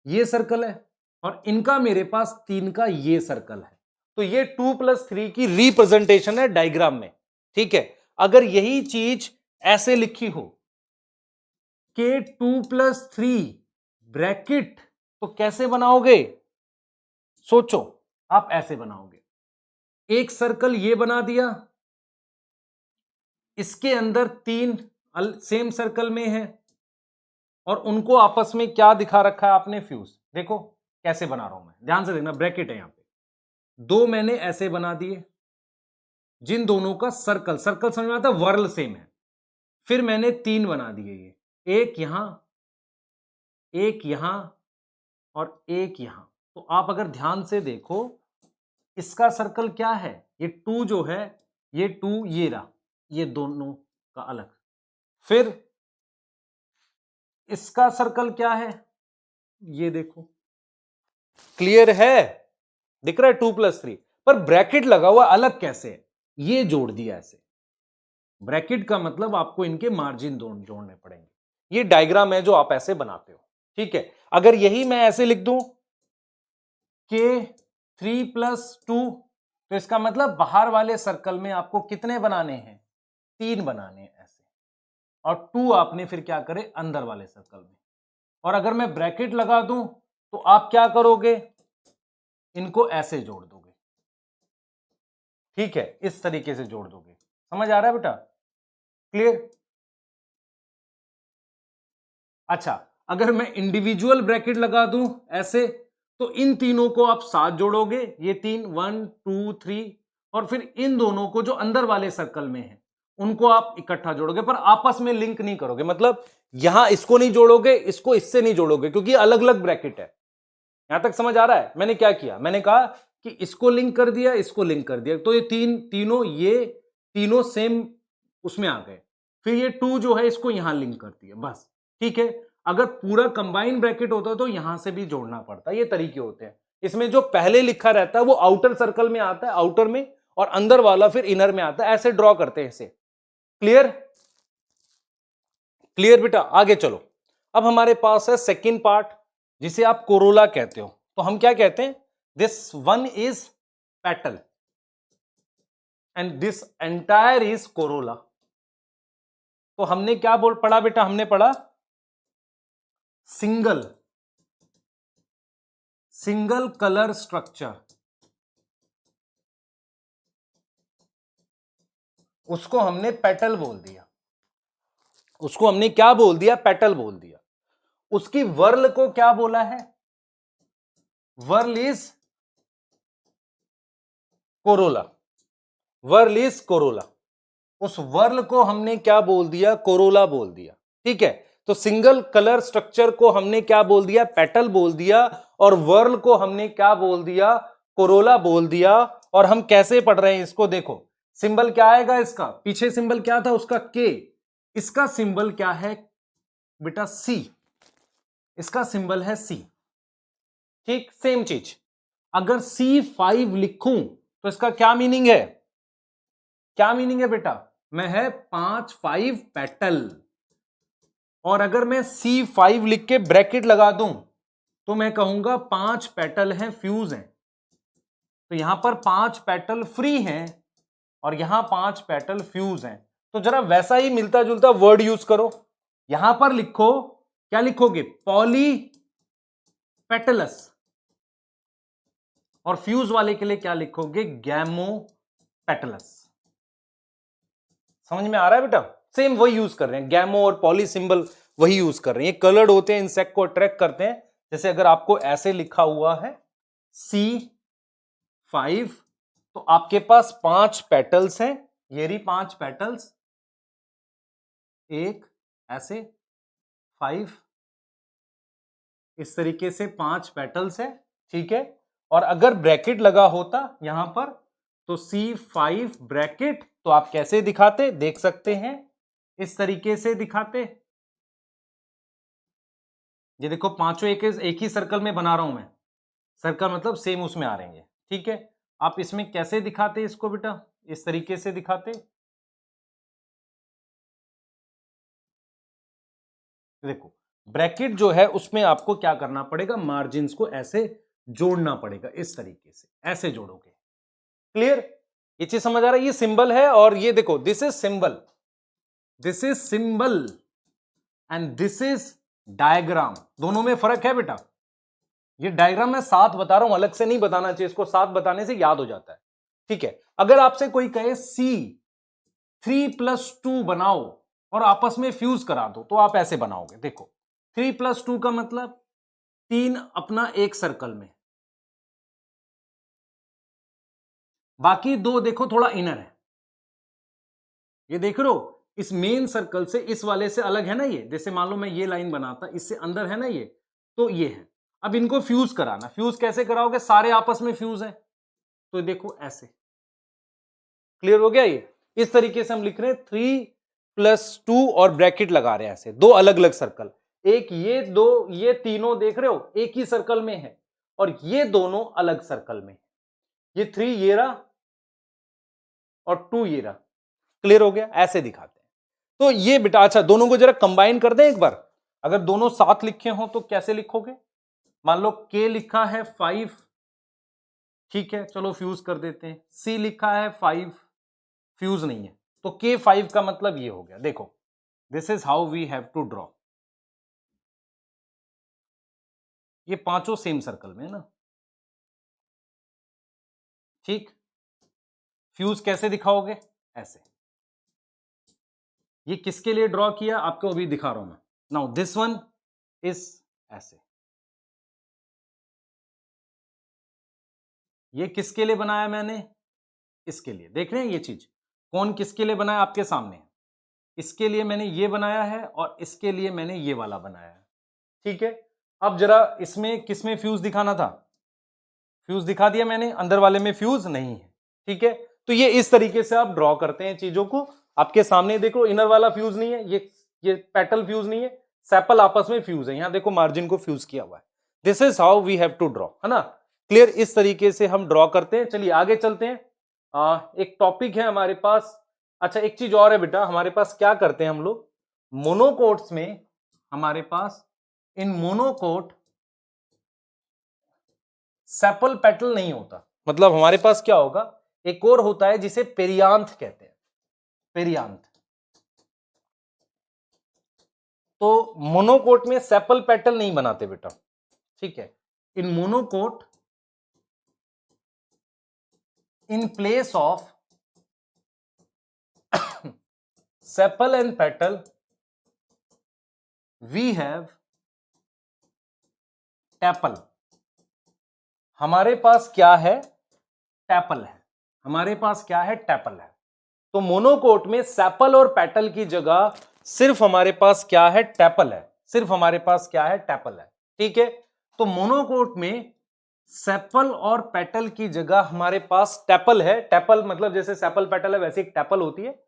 ये सर्कल है, और इनका मेरे पास 3 का ये सर्कल है। तो ये 2+3 की रिप्रेजेंटेशन है डायग्राम में। ठीक है, अगर यही चीज ऐसे लिखी हो के 2+3 ब्रैकेट, तो कैसे बनाओगे, सोचो। आप ऐसे बनाओगे, एक सर्कल ये बना दिया, इसके अंदर 3 सेम सर्कल में है, और उनको आपस में क्या दिखा रखा है आपने, फ्यूज। देखो कैसे बना रहा हूं मैं, ध्यान से देखना, ब्रैकेट है यहां पे, दो मैंने ऐसे बना दिए जिन दोनों का सर्कल, सर्कल समझ में आता है, वर्ल सेम है। फिर मैंने तीन बना दिए, ये एक यहां, एक यहां और एक यहां। तो आप अगर ध्यान से देखो, इसका सर्कल क्या है, ये टू जो है, ये टू ये रहा, ये दोनों का अलग। फिर इसका सर्कल क्या है, ये देखो, क्लियर है, दिख रहा है 2+3, पर ब्रैकेट लगा हुआ अलग कैसे है, ये जोड़ दिया ऐसे। ब्रैकेट का मतलब आपको इनके मार्जिन जोड़ने पड़ेंगे। ये डायग्राम है जो आप ऐसे बनाते हो, ठीक है। अगर यही मैं ऐसे लिख दूं कि 3+2, तो इसका मतलब बाहर वाले सर्कल में आपको कितने बनाने हैं, तीन बनाने हैं ऐसे, और टू आपने फिर क्या करे अंदर वाले सर्कल में। और अगर मैं ब्रैकेट लगा दूं तो आप क्या करोगे, इनको ऐसे जोड़ दोगे, ठीक है, इस तरीके से जोड़ दोगे। समझ आ रहा है बेटा, क्लियर? अच्छा, अगर मैं इंडिविजुअल ब्रैकेट लगा दूं ऐसे, तो इन तीनों को आप साथ जोड़ोगे, ये तीन 1 2 3, और फिर इन दोनों को जो अंदर वाले सर्कल में है उनको आप इकट्ठा जोड़ोगे, पर आपस में लिंक नहीं करोगे। मतलब यहां इसको नहीं जोड़ोगे, इसको इससे नहीं जोड़ोगे, क्योंकि अलग अलग ब्रैकेट है। यहां तक समझ आ रहा है? मैंने क्या किया, मैंने कहा कि इसको लिंक कर दिया, इसको लिंक कर दिया, तो ये तीनों सेम उसमें आ गए। फिर ये टू जो है इसको यहां लिंक कर दिया, बस, ठीक है। अगर पूरा कंबाइन ब्रैकेट होता तो यहां से भी जोड़ना पड़ता। ये तरीके होते हैं। इसमें जो पहले लिखा रहता है वो आउटर सर्कल में आता है, आउटर में, और अंदर वाला फिर इनर में आता है। ऐसे ड्रॉ करते हैं इसे। क्लियर? क्लियर बेटा? आगे चलो। अब हमारे पास है सेकेंड पार्ट, जिसे आप कोरोला कहते हो। तो हम क्या कहते हैं, this one is petal and this entire is Corolla. तो हमने क्या पढ़ा बेटा, हमने पढ़ा सिंगल कलर स्ट्रक्चर, उसको हमने पेटल बोल दिया। उसको हमने क्या बोल दिया, पेटल बोल दिया। उसकी वर्ल को क्या बोला है, whorl is corolla, whorl is corolla. उस वर्ल को हमने क्या बोल दिया, कोरोला बोल दिया, ठीक है। तो सिंगल कलर स्ट्रक्चर को हमने क्या बोल दिया, पेटल बोल दिया, और वर्ल को हमने क्या बोल दिया, कोरोला बोल दिया। और हम कैसे पढ़ रहे हैं इसको देखो, सिंबल क्या आएगा इसका, पीछे सिंबल क्या था उसका, के। इसका सिंबल क्या है बेटा, सी। इसका सिंबल है सी, ठीक। सेम चीज, अगर C5 लिखूं तो इसका क्या मीनिंग है, क्या मीनिंग है बेटा, मैं है 5 पेटल। और अगर मैं C5 लिख के ब्रैकेट लगा दूं तो मैं कहूंगा 5 पेटल हैं, फ्यूज हैं। तो यहां पर 5 पेटल फ्री हैं और यहां 5 पेटल फ्यूज हैं। तो जरा वैसा ही मिलता जुलता वर्ड यूज करो। यहां पर लिखो, क्या लिखोगे, पॉली पेटलस, और फ्यूज वाले के लिए क्या लिखोगे, गैमो पेटलस। समझ में आ रहा है बेटा? सेम वही यूज कर रहे हैं, गैमो और पॉली सिंबल वही यूज कर रहे हैं। ये कलर्ड होते हैं, इंसेक्ट को अट्रैक्ट करते हैं। जैसे अगर आपको ऐसे लिखा हुआ है C5, तो आपके पास 5 पेटल्स हैं, ये रही 5 पेटल्स, एक ऐसे 5, इस तरीके से 5 पेटल्स है, ठीक है। और अगर ब्रैकेट लगा होता यहां पर, तो C5 ब्रैकेट, तो आप कैसे दिखाते, देख सकते हैं, इस तरीके से दिखाते। ये देखो पांचों एक ही सर्कल में बना रहा हूं मैं, सर्कल मतलब सेम उसमें आ रहे हैं, ठीक है। आप इसमें कैसे दिखाते इसको बेटा, इस तरीके से दिखाते। देखो ब्रैकेट जो है उसमें आपको क्या करना पड़ेगा, मार्जिन्स को ऐसे जोड़ना पड़ेगा, इस तरीके से ऐसे जोड़ोगे। क्लियर? ये चीज समझ आ रहा है? ये सिंबल है और ये देखो, this is symbol, this is symbol and this is diagram. दोनों में फर्क है बेटा। ये डायग्राम मैं साथ बता रहा हूं, अलग से नहीं बताना चाहिए, इसको साथ बताने से याद हो जाता है, ठीक है। अगर आपसे कोई कहे C3+2 बनाओ और आपस में फ्यूज करा दो, तो आप ऐसे बनाओगे। देखो 3+2 का मतलब 3 अपना एक सर्कल में, बाकी 2 देखो थोड़ा इनर है। ये देख रहे हो, इस मेन सर्कल से इस वाले से अलग है ना ये, जैसे मान लो मैं ये लाइन बनाता, इससे अंदर है ना ये, तो ये है। अब इनको फ्यूज कराना, फ्यूज कैसे कराओगे, सारे आपस में फ्यूज है, तो देखो ऐसे। क्लियर हो गया ये? इस तरीके से हम लिख रहे हैं 3+2 और ब्रैकेट लगा रहे हैं ऐसे, 2 अलग अलग सर्कल। एक ये 2, ये तीनों देख रहे हो एक ही सर्कल में है, और ये दोनों अलग सर्कल में। ये 3 ये रहा और 2 ये रहा। क्लियर हो गया? ऐसे दिखाते हैं। तो ये बेटा, अच्छा दोनों को जरा कंबाइन कर दें एक बार। अगर दोनों साथ लिखे हो तो कैसे लिखोगे? मान लो K लिखा है 5, ठीक है, चलो फ्यूज कर देते हैं। C लिखा है 5, फ्यूज नहीं है, तो K5 का मतलब ये हो गया। देखो, this is how we have to draw. ये पांचों सेम सर्कल में है ना, ठीक। फ्यूज कैसे दिखाओगे? ऐसे। ये किसके लिए ड्रॉ किया आपको अभी दिखा रहा हूं मैं। नाउ दिस वन इज ऐसे। ये किसके लिए बनाया मैंने? इसके लिए। देख रहे हैं ये चीज, कौन किसके लिए बनाया आपके सामने? इसके लिए मैंने ये बनाया है और इसके लिए मैंने ये वाला बनाया है, ठीक है। अब जरा इसमें किसमें फ्यूज दिखाना था? फ्यूज दिखा दिया मैंने, अंदर वाले में फ्यूज नहीं है, ठीक है। तो ये इस तरीके से आप ड्रॉ करते हैं चीजों को। आपके सामने देखो, इनर वाला फ्यूज नहीं है, ये पेटल फ्यूज नहीं है, सेपल आपस में फ्यूज है। यहां देखो मार्जिन को फ्यूज किया हुआ है। This is how we have to draw, है ना। क्लियर? इस तरीके से हम ड्रॉ करते हैं। चलिए आगे चलते हैं। एक टॉपिक है हमारे पास। अच्छा एक चीज और है बेटा, हमारे पास क्या करते हैं हम लोग मोनोकोट्स में, हमारे पास इन मोनोकोट सेपल पेटल नहीं होता। मतलब हमारे पास क्या होगा, एक और होता है जिसे पेरियांथ कहते हैं, पेरियांथ। तो मोनोकोट में सेपल पेटल नहीं बनाते बेटा, ठीक है। इन monocot, in place of sepal and petal we have tepal. हमारे पास क्या है? टैपल है। हमारे पास क्या है? टैपल है। तो मोनोकोट में सेपल और पेटल की जगह सिर्फ हमारे पास क्या है? टैपल है। सिर्फ हमारे पास क्या है? टैपल है, ठीक है। तो मोनोकोट में सेपल और पेटल की जगह हमारे पास टैपल है। टैपल मतलब जैसे सेपल पेटल है वैसे एक टैपल होती है,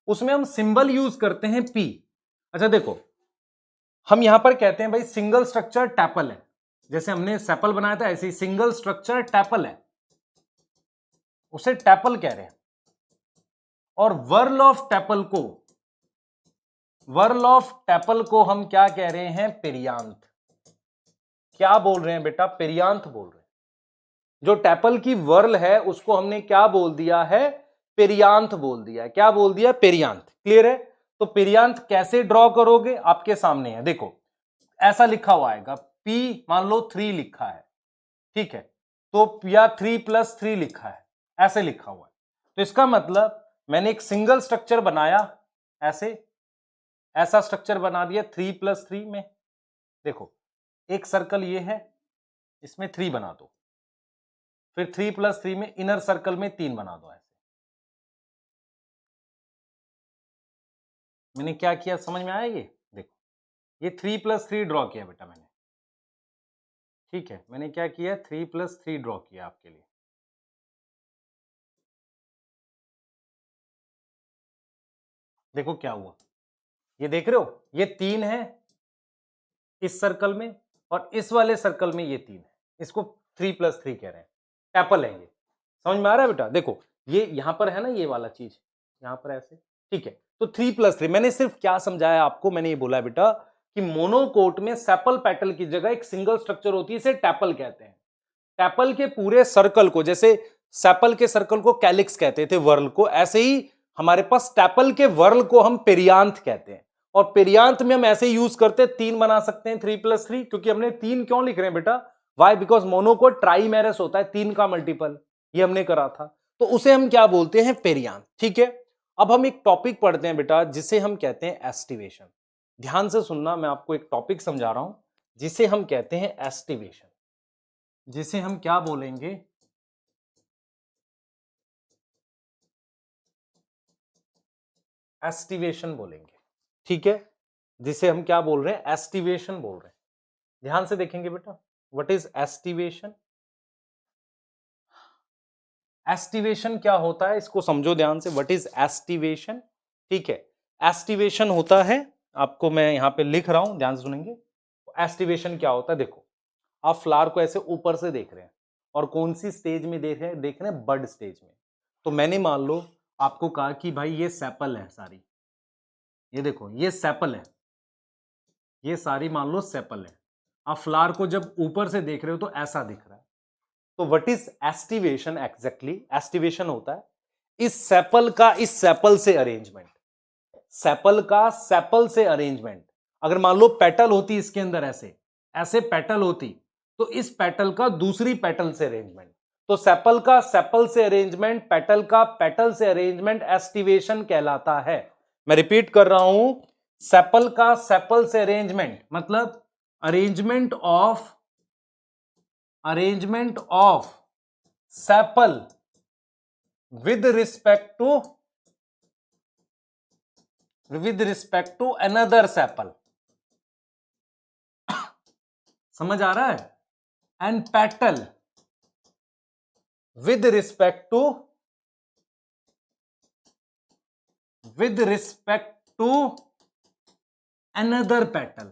उसमें हम सिंबल यूज करते हैं पी। अच्छा देखो, हम यहां पर कहते हैं भाई सिंगल स्ट्रक्चर टैपल है, जैसे हमने सेपल बनाया था ऐसे ही सिंगल स्ट्रक्चर टैपल है, उसे टैपल कह रहे हैं। और वर्ल ऑफ टैपल को हम क्या कह रहे हैं? पेरियांथ। क्या बोल रहे हैं बेटा? पेरियांथ बोल रहे हैं। जो टैपल की वर्ल है उसको हमने क्या बोल दिया है? पेरियांथ बोल दिया है। क्या बोल दिया? पेरियांथ। क्लियर है? तो पेरियांथ कैसे ड्रॉ करोगे? आपके सामने है, देखो ऐसा लिखा हुआ आएगा, P मान लो 3 लिखा है, ठीक है, तो या 3+3 लिखा है, ऐसे लिखा हुआ है। तो इसका मतलब मैंने एक सिंगल स्ट्रक्चर बनाया, ऐसा स्ट्रक्चर बना दिया 3+3 में। देखो एक सर्कल ये है, इसमें 3 बना दो, फिर 3+3 में इनर सर्कल में 3 बना दो। ऐसे मैंने क्या किया, समझ में आया? ये देखो, ये 3+3 ड्रॉ किया बेटा मैंने, ठीक है। मैंने क्या किया? 3+3 ड्रॉ किया आपके लिए। देखो क्या हुआ, ये देख रहे हो, ये 3 है इस सर्कल में और इस वाले सर्कल में ये 3 है, इसको 3+3 कह रहे हैं, टैपल है ये। समझ में आ रहा है बेटा? देखो ये यहां पर है ना, ये वाला चीज यहां पर ऐसे, ठीक है। तो 3+3 मैंने सिर्फ क्या समझाया आपको, मैंने ये बोला बेटा कि मोनोकोट में सेपल पेटल की जगह एक सिंगल स्ट्रक्चर होती है, इसे टैपल कहते हैं। टैपल के पूरे सर्कल को, जैसे सेपल के सर्कल को कैलिक्स कहते थे, वर्ल को, ऐसे ही हमारे पास टैपल के वर्ल को हम पेरियांथ कहते हैं। और पेरियांथ में हम ऐसे यूज करते हैं, 3 बना सकते हैं 3+3, क्योंकि हमने 3 क्यों लिख रहे हैं बेटा? वाई? बिकॉज मोनोकोट ट्राइमेरस होता है, 3 का मल्टीपल, ये हमने करा था, तो उसे हम क्या बोलते हैं? पेरियांथ, ठीक है। अब हम एक टॉपिक पढ़ते हैं बेटा जिसे हम कहते हैं एस्टिवेशन। ध्यान से सुनना, मैं आपको एक टॉपिक समझा रहा हूं जिसे हम कहते हैं एस्टिवेशन, जिसे हम क्या बोलेंगे, एस्टिवेशन बोलेंगे। ठीक है, जिसे हम क्या बोल रहे हैं, एस्टिवेशन बोल रहे हैं। ध्यान से देखेंगे बेटा, व्हाट इज एस्टिवेशन। एस्टिवेशन क्या होता है, इसको समझो ध्यान से, व्हाट इज एस्टिवेशन। ठीक है, एस्टिवेशन होता है, आपको मैं यहां पे लिख रहा हूं, ध्यान से सुनेंगे। एस्टिवेशन क्या होता है, देखो आप फ्लावर को ऐसे ऊपर से देख रहे हैं और कौन सी स्टेज में देख रहे हैं, बड स्टेज में। तो मैंने मान लो आपको कहा कि भाई ये सेपल है सारी, ये देखो ये सेपल है, ये सारी मान लो सेपल है। आप फ्लावर को जब ऊपर से देख रहे हो तो ऐसा दिख रहा है। तो what is aestivation, exactly aestivation होता है इस सेपल का इस सेपल से अरेंजमेंट, सेपल का सेपल से अरेंजमेंट। अगर मान लो पेटल होती इसके अंदर ऐसे ऐसे पेटल होती, तो इस पेटल का दूसरी पेटल से अरेंजमेंट। तो सेपल का सेपल से अरेंजमेंट, पेटल का पेटल से अरेंजमेंट एस्टिवेशन कहलाता है। मैं रिपीट कर रहा हूं, सेपल का सेपल से अरेंजमेंट मतलब arrangement of sepal with respect to another sepal. समझ आ रहा है, and petal with respect to another petal.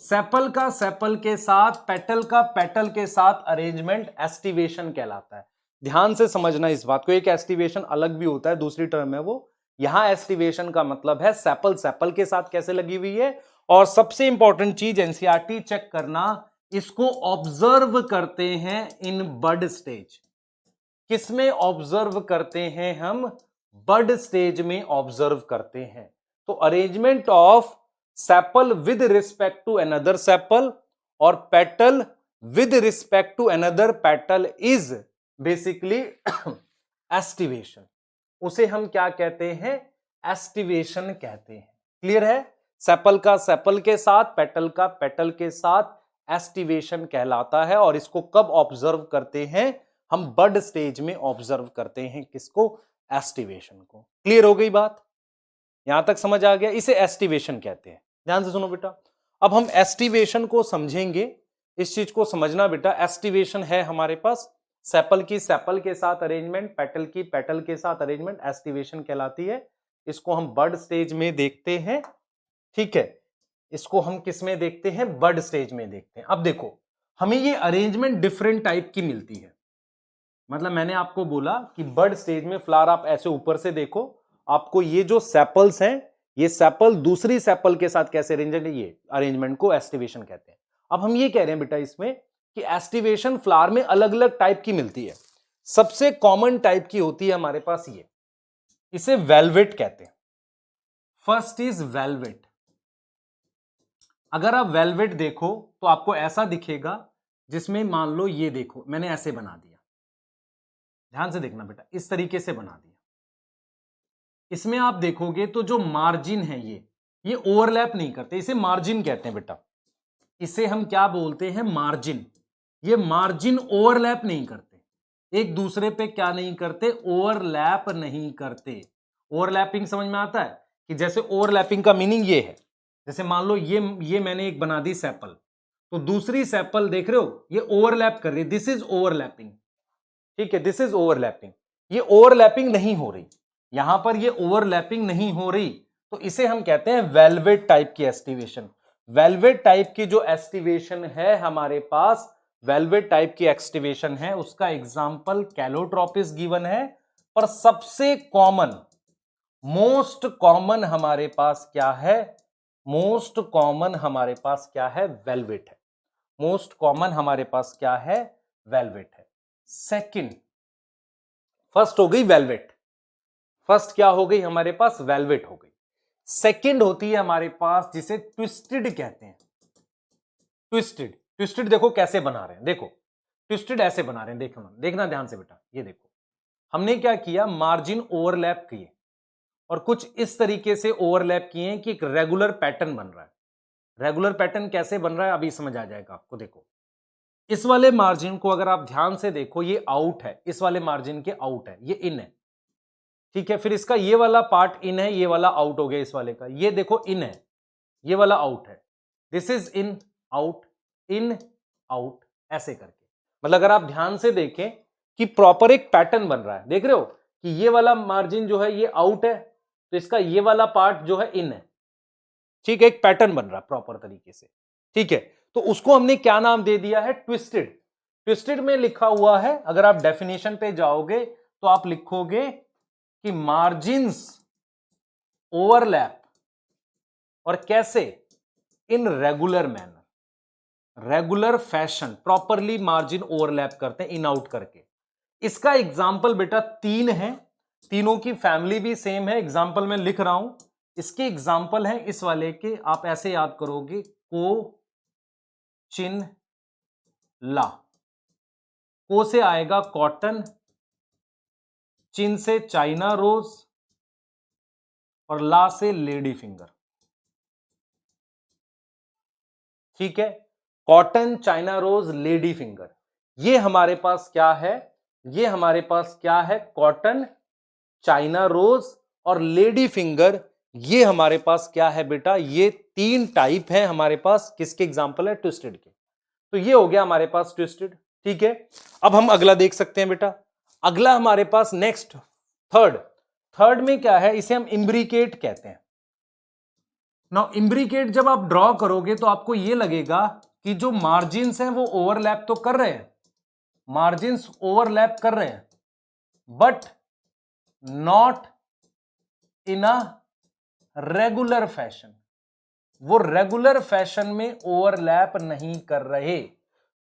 Sepal का सेपल के साथ, पेटल का पेटल के साथ अरेंजमेंट एस्टिवेशन कहलाता है। ध्यान से समझना इस बात को, एक एस्टिवेशन अलग भी होता है, दूसरी टर्म है वो। यहां एस्टिवेशन का मतलब है सेपल सेपल के साथ कैसे लगी हुई है। और सबसे इंपॉर्टेंट चीज एनसीईआरटी चेक करना, इसको ऑब्जर्व करते हैं इन बड स्टेज। किसमें ऑब्जर्व करते हैं हम, बड स्टेज में ऑब्जर्व करते हैं। तो arrangement of sepal with respect to another sepal और petal with respect to another petal is basically aestivation. उसे हम क्या कहते हैं, एस्टिवेशन कहते हैं। क्लियर है, सेपल का सेपल के साथ, पेटल का पेटल के साथ एस्टिवेशन कहलाता है। और इसको कब ऑब्जर्व करते हैं, हम बड स्टेज में ऑब्जर्व करते हैं, किसको, एस्टिवेशन को। क्लियर हो गई बात, यहां तक समझ आ गया, इसे एस्टिवेशन कहते हैं। ध्यान से सुनो बेटा, अब हम एस्टिवेशन को समझेंगे। इस चीज को समझना बेटा, एस्टिवेशन है हमारे पास सेपल की सेपल के साथ अरेंजमेंट, पेटल की पेटल के साथ अरेंजमेंट, एस्टिवेशन कहलाती है। इसको हम बड स्टेज में देखते हैं। ठीक है, इसको हम किस में देखते हैं, बड स्टेज में देखते हैं। अब देखो, हमें ये अरेंजमेंट डिफरेंट टाइप की मिलती है। मतलब मैंने आपको बोला कि बड स्टेज में फ्लावर आप ऐसे ऊपर से देखो, आपको ये जो सेपल्स हैं, ये सेपल दूसरी सेपल के साथ कैसे अरेंजमेंट है, ये अरेंजमेंट को एस्टिवेशन कहते हैं। अब हम ये कह रहे हैं बेटा इसमें कि एस्टिवेशन फ्लावर में अलग अलग टाइप की मिलती है। सबसे कॉमन टाइप की होती है हमारे पास ये, इसे वेलवेट कहते हैं। First is velvet. अगर आप वेलवेट देखो तो आपको ऐसा दिखेगा, जिसमें मान लो ये देखो मैंने ऐसे बना दिया, ध्यान से देखना बेटा, इस तरीके से बना दिया। इसमें आप देखोगे तो जो मार्जिन है ये ओवरलैप नहीं करते, इसे मार्जिन कहते हैं बेटा। इसे हम क्या बोलते हैं, मार्जिन। ये मार्जिन ओवरलैप नहीं करते, एक दूसरे पे क्या नहीं करते, ओवरलैप नहीं करते। ओवरलैपिंग समझ में आता है कि जैसे ओवरलैपिंग का मीनिंग ये है, जैसे मान लो ये मैंने एक बना दी सेपल, तो दूसरी सेपल देख रहे हो ये ओवरलैप कर रही है, दिस इज ओवरलैपिंग। ठीक है, दिस इज ओवरलैपिंग। ये ओवरलैपिंग नहीं हो रही, यहां पर ये ओवरलैपिंग नहीं हो रही, तो इसे हम कहते हैं वेलवेट टाइप की एस्टिवेशन। वेलवेट टाइप की जो एस्टिवेशन है हमारे पास, वेलवेट टाइप की एक्सटिवेशन है, उसका एग्जांपल कैलोट्रोपिस गिवन है। पर सबसे कॉमन, मोस्ट कॉमन हमारे पास क्या है, मोस्ट कॉमन हमारे पास क्या है, वेलवेट है। मोस्ट कॉमन हमारे पास क्या है, वेलवेट है। सेकंड, फर्स्ट हो गई वेलवेट, फर्स्ट क्या हो गई हमारे पास, वेलवेट हो गई। सेकंड होती है हमारे पास जिसे ट्विस्टेड कहते हैं। ट्विस्टेड, ट्विस्टेड देखो कैसे बना रहे हैं, देखो ट्विस्टेड ऐसे बना रहे हैं, देखना देखना ध्यान से बेटा। ये देखो हमने क्या किया, मार्जिन ओवरलैप किए और कुछ इस तरीके से ओवरलैप किए कि एक रेगुलर पैटर्न बन रहा है। रेगुलर पैटर्न कैसे बन रहा है अभी समझ आ जाएगा आपको। देखो इस वाले मार्जिन को अगर आप ध्यान से देखो, ये आउट है, इस वाले मार्जिन के आउट है, ये इन है, ठीक है। फिर इसका ये वाला पार्ट इन है, ये वाला आउट हो गया इस वाले का, ये देखो इन है, ये वाला आउट है, दिस इज इन आउट, ऐसे करके। मतलब अगर आप ध्यान से देखें कि प्रॉपर एक पैटर्न बन रहा है, देख रहे हो कि ये वाला मार्जिन जो है ये आउट है, तो इसका ये वाला पार्ट जो है इन है, ठीक है, एक पैटर्न बन रहा है प्रॉपर तरीके से, ठीक है। तो उसको हमने क्या नाम दे दिया है, ट्विस्टेड। ट्विस्टेड में लिखा हुआ है, अगर आप डेफिनेशन पे जाओगे तो आप लिखोगे कि मार्जिन्स ओवरलैप, और कैसे, in regular manner, regular fashion, properly margin overlap करते हैं इन आउट करके। इसका एग्जाम्पल बेटा 3 है, तीनों की फैमिली भी सेम है, एग्जाम्पल में लिख रहा हूं। इसके एग्जाम्पल है इस वाले के, आप ऐसे याद करोगे, को चिन ला। को से आएगा कॉटन, चिन से चाइना रोज, और ला से लेडी फिंगर, ठीक है। Cotton, China rose, lady finger, ये हमारे पास क्या है, ये हमारे पास क्या है, कॉटन, चाइना रोज और लेडी फिंगर, ये हमारे पास क्या है बेटा, ये 3 टाइप है हमारे पास, किसके एग्जांपल है, ट्विस्टेड के। तो ये हो गया हमारे पास ट्विस्टेड, ठीक है। अब हम अगला देख सकते हैं बेटा, अगला हमारे पास नेक्स्ट थर्ड में क्या है, इसे हम इम्ब्रिकेट कहते हैं। नाउ इम्ब्रिकेट जब आप ड्रॉ करोगे तो आपको ये लगेगा कि जो मार्जिन्स हैं वो ओवरलैप तो कर रहे हैं, मार्जिन्स ओवरलैप कर रहे हैं, but not in a regular fashion, वो रेगुलर फैशन में ओवरलैप नहीं कर रहे।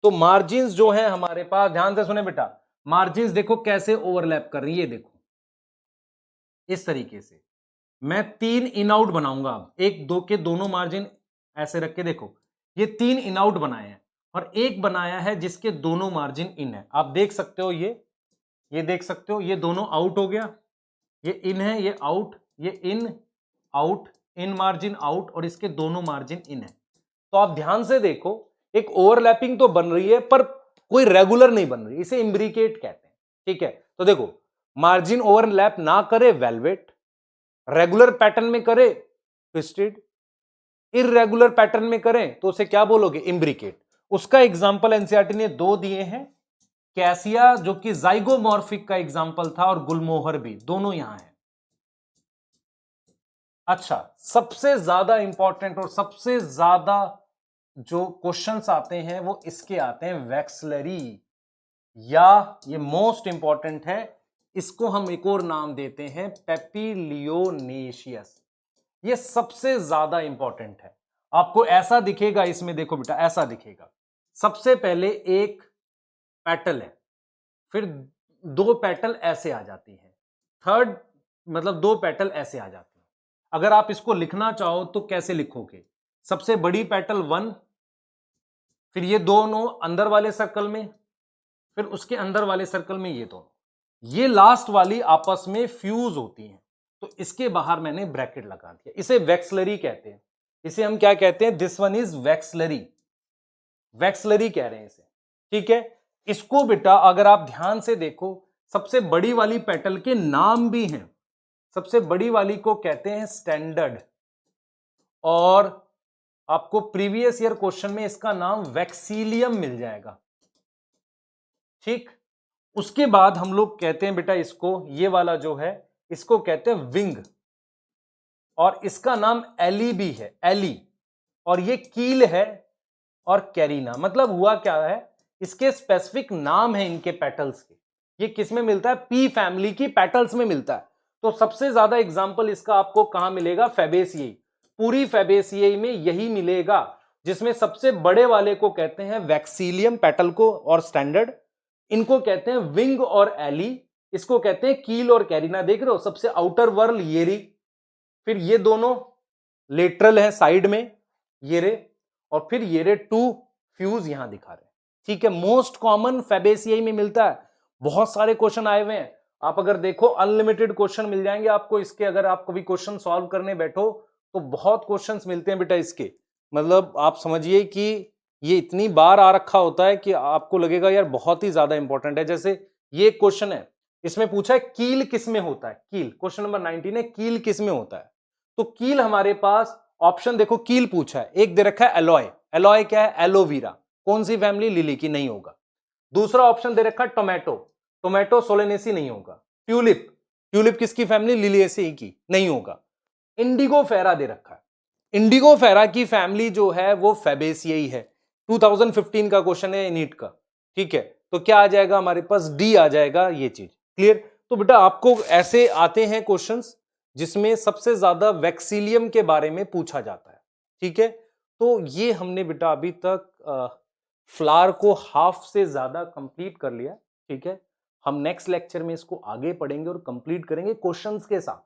तो मार्जिन्स जो है हमारे पास, ध्यान से सुने बेटा, मार्जिन्स देखो कैसे ओवरलैप कर रही है, देखो इस तरीके से मैं 3 इन आउट बनाऊंगा, अब 1 2 के दोनों मार्जिन ऐसे रख के देखो, ये 3 इन आउट बनाए हैं, और एक बनाया है जिसके दोनों मार्जिन इन है। आप देख सकते हो, ये देख सकते हो, ये दोनों आउट हो गया, ये इन है, ये आउट, ये in out, in margin out, और इसके दोनों मार्जिन इन है। तो आप ध्यान से देखो, एक ओवरलैपिंग तो बन रही है पर कोई रेगुलर नहीं बन रही, इसे इम्ब्रिकेट कहते हैं, ठीक है। तो देखो मार्जिन ओवरलैप ना करे वेलवेट, रेगुलर पैटर्न में करे ट्विस्टेड, इररेगुलर पैटर्न में करें तो उसे क्या बोलोगे, इम्ब्रिकेट। उसका एग्जांपल एनसीईआरटी ने 2 दिए हैं, कैसिया जो कि जाइगोमॉर्फिक का एग्जांपल था, और गुलमोहर भी, दोनों यहां है। अच्छा, सबसे ज्यादा इंपॉर्टेंट और सबसे ज्यादा जो क्वेश्चंस आते हैं वो इसके आते हैं, वैक्सलरी, या ये मोस्ट इंपॉर्टेंट है, इसको हम एक और नाम देते हैं पेपिलियोनेशियस। ये सबसे ज्यादा इंपॉर्टेंट है। आपको ऐसा दिखेगा इसमें, देखो बेटा ऐसा दिखेगा, सबसे पहले एक पेटल है, फिर 2 पेटल ऐसे आ जाती है, थर्ड मतलब 2 पेटल ऐसे आ जाती है। अगर आप इसको लिखना चाहो तो कैसे लिखोगे, सबसे बड़ी पेटल 1, फिर ये दोनों अंदर वाले सर्कल में, फिर उसके अंदर वाले सर्कल में ये दोनों, ये लास्ट वाली आपस में फ्यूज होती हैं, तो इसके बाहर मैंने ब्रैकेट लगा दिया, इसे वैक्सलरी कहते हैं। इसे हम क्या कहते हैं, दिस वन इज वैक्सलरी, वैक्सलरी कह रहे हैं इसे, ठीक है। इसको बेटा अगर आप ध्यान से देखो, सबसे बड़ी वाली पेटल के नाम भी हैं, सबसे बड़ी वाली को कहते हैं स्टैंडर्ड, और आपको प्रीवियस ईयर क्वेश्चन में इसका नाम वैक्सीलियम मिल जाएगा, ठीक। उसके बाद हम लोग कहते हैं बेटा इसको, ये वाला जो है इसको कहते हैं विंग, और इसका नाम एली भी है, एली, और ये कील है, और कैरिना। मतलब हुआ क्या है, इसके स्पेसिफिक नाम है इनके पेटल्स के, ये किस में मिलता है, पी फैमिली की पेटल्स में मिलता है। तो सबसे ज्यादा एग्जांपल इसका आपको कहां मिलेगा, फैबेसियाई, पूरी फैबेसियाई में यही मिलेगा, जिसमें सबसे बड़े वाले को कहते हैं वैक्सीलियम पेटल को, और स्टैंडर्ड, इनको कहते हैं विंग और एली, इसको कहते हैं कील और कैरिना। देख रहे हो, सबसे आउटर वर्ल ये री, फिर ये दोनों लेटरल है साइड में ये रे, और फिर ये रे 2 फ्यूज यहां दिखा रहे हैं, ठीक है। मोस्ट कॉमन फैबेसियाई में मिलता है, बहुत सारे क्वेश्चन आए हुए हैं, आप अगर देखो अनलिमिटेड क्वेश्चन मिल जाएंगे आपको इसके, अगर आप कभी क्वेश्चन सॉल्व करने बैठो तो बहुत क्वेश्चंस मिलते हैं बेटा इसके। मतलब आप समझिए कि ये इतनी बार आ रखा होता है कि आपको लगेगा यार बहुत ही ज्यादा इंपॉर्टेंट है। जैसे ये क्वेश्चन है, इसमें पूछा है कील किस में होता है, कील, क्वेश्चन नंबर 19 है, कील किस में होता है। तो कील हमारे पास ऑप्शन देखो, कील पूछा है, एक दे रखा है एलॉय, एलॉय क्या है, एलोवीरा, कौन सी फैमिली, लिली की, नहीं होगा। दूसरा ऑप्शन दे रखा है टोमेटो, टोमेटो सोलेनेसी नहीं होगा। ट्यूलिप, ट्यूलिप किसकी फैमिली, लिलिएसी की, नहीं होगा। इंडिगो फेरा दे रखा है, इंडिगो फेरा की फैमिली जो है वो फैबेसियाई है। 2015 का क्वेश्चन है नीट का, ठीक है। तो क्या आ जाएगा हमारे पास, डी आ जाएगा, ये चीज क्लियर। तो बेटा आपको ऐसे आते हैं क्वेश्चंस जिसमें सबसे ज्यादा वैक्सीलियम के बारे में पूछा जाता है, ठीक है। तो ये हमने बेटा अभी तक फ्लावर को हाफ से ज्यादा कंप्लीट कर लिया, ठीक है। हम नेक्स्ट लेक्चर में इसको आगे पढ़ेंगे और कंप्लीट करेंगे क्वेश्चंस के साथ,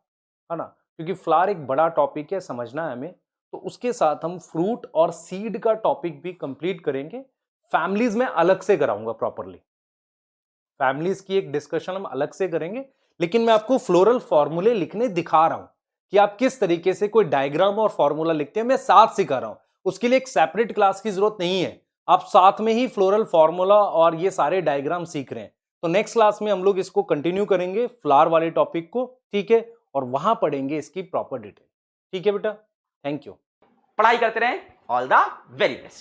है ना, क्योंकि फ्लावर एक बड़ा टॉपिक है, समझना है हमें। तो उसके साथ हम फ्रूट और सीड का टॉपिक भी कंप्लीट करेंगे। फैमिलीज में अलग से कराऊंगा प्रॉपरली, फैमिलीज की एक डिस्कशन हम अलग से करेंगे, लेकिन मैं आपको फ्लोरल फॉर्मूले लिखने दिखा रहा हूं कि आप किस तरीके से कोई डायग्राम और फॉर्मूला लिखते हैं, मैं साथ सिखा रहा हूं। उसके लिए एक सेपरेट क्लास की जरूरत नहीं है, आप साथ में ही फ्लोरल फॉर्मूला और ये सारे डायग्राम सीख रहे हैं। तो नेक्स्ट क्लास में हम लोग इसको कंटिन्यू करेंगे, फ्लावर वाले टॉपिक को, ठीक है, और वहां पढ़ेंगे इसकी प्रॉपर डिटेल, ठीक है बेटा। Thank you. पढ़ाई करते रहें। All the very best.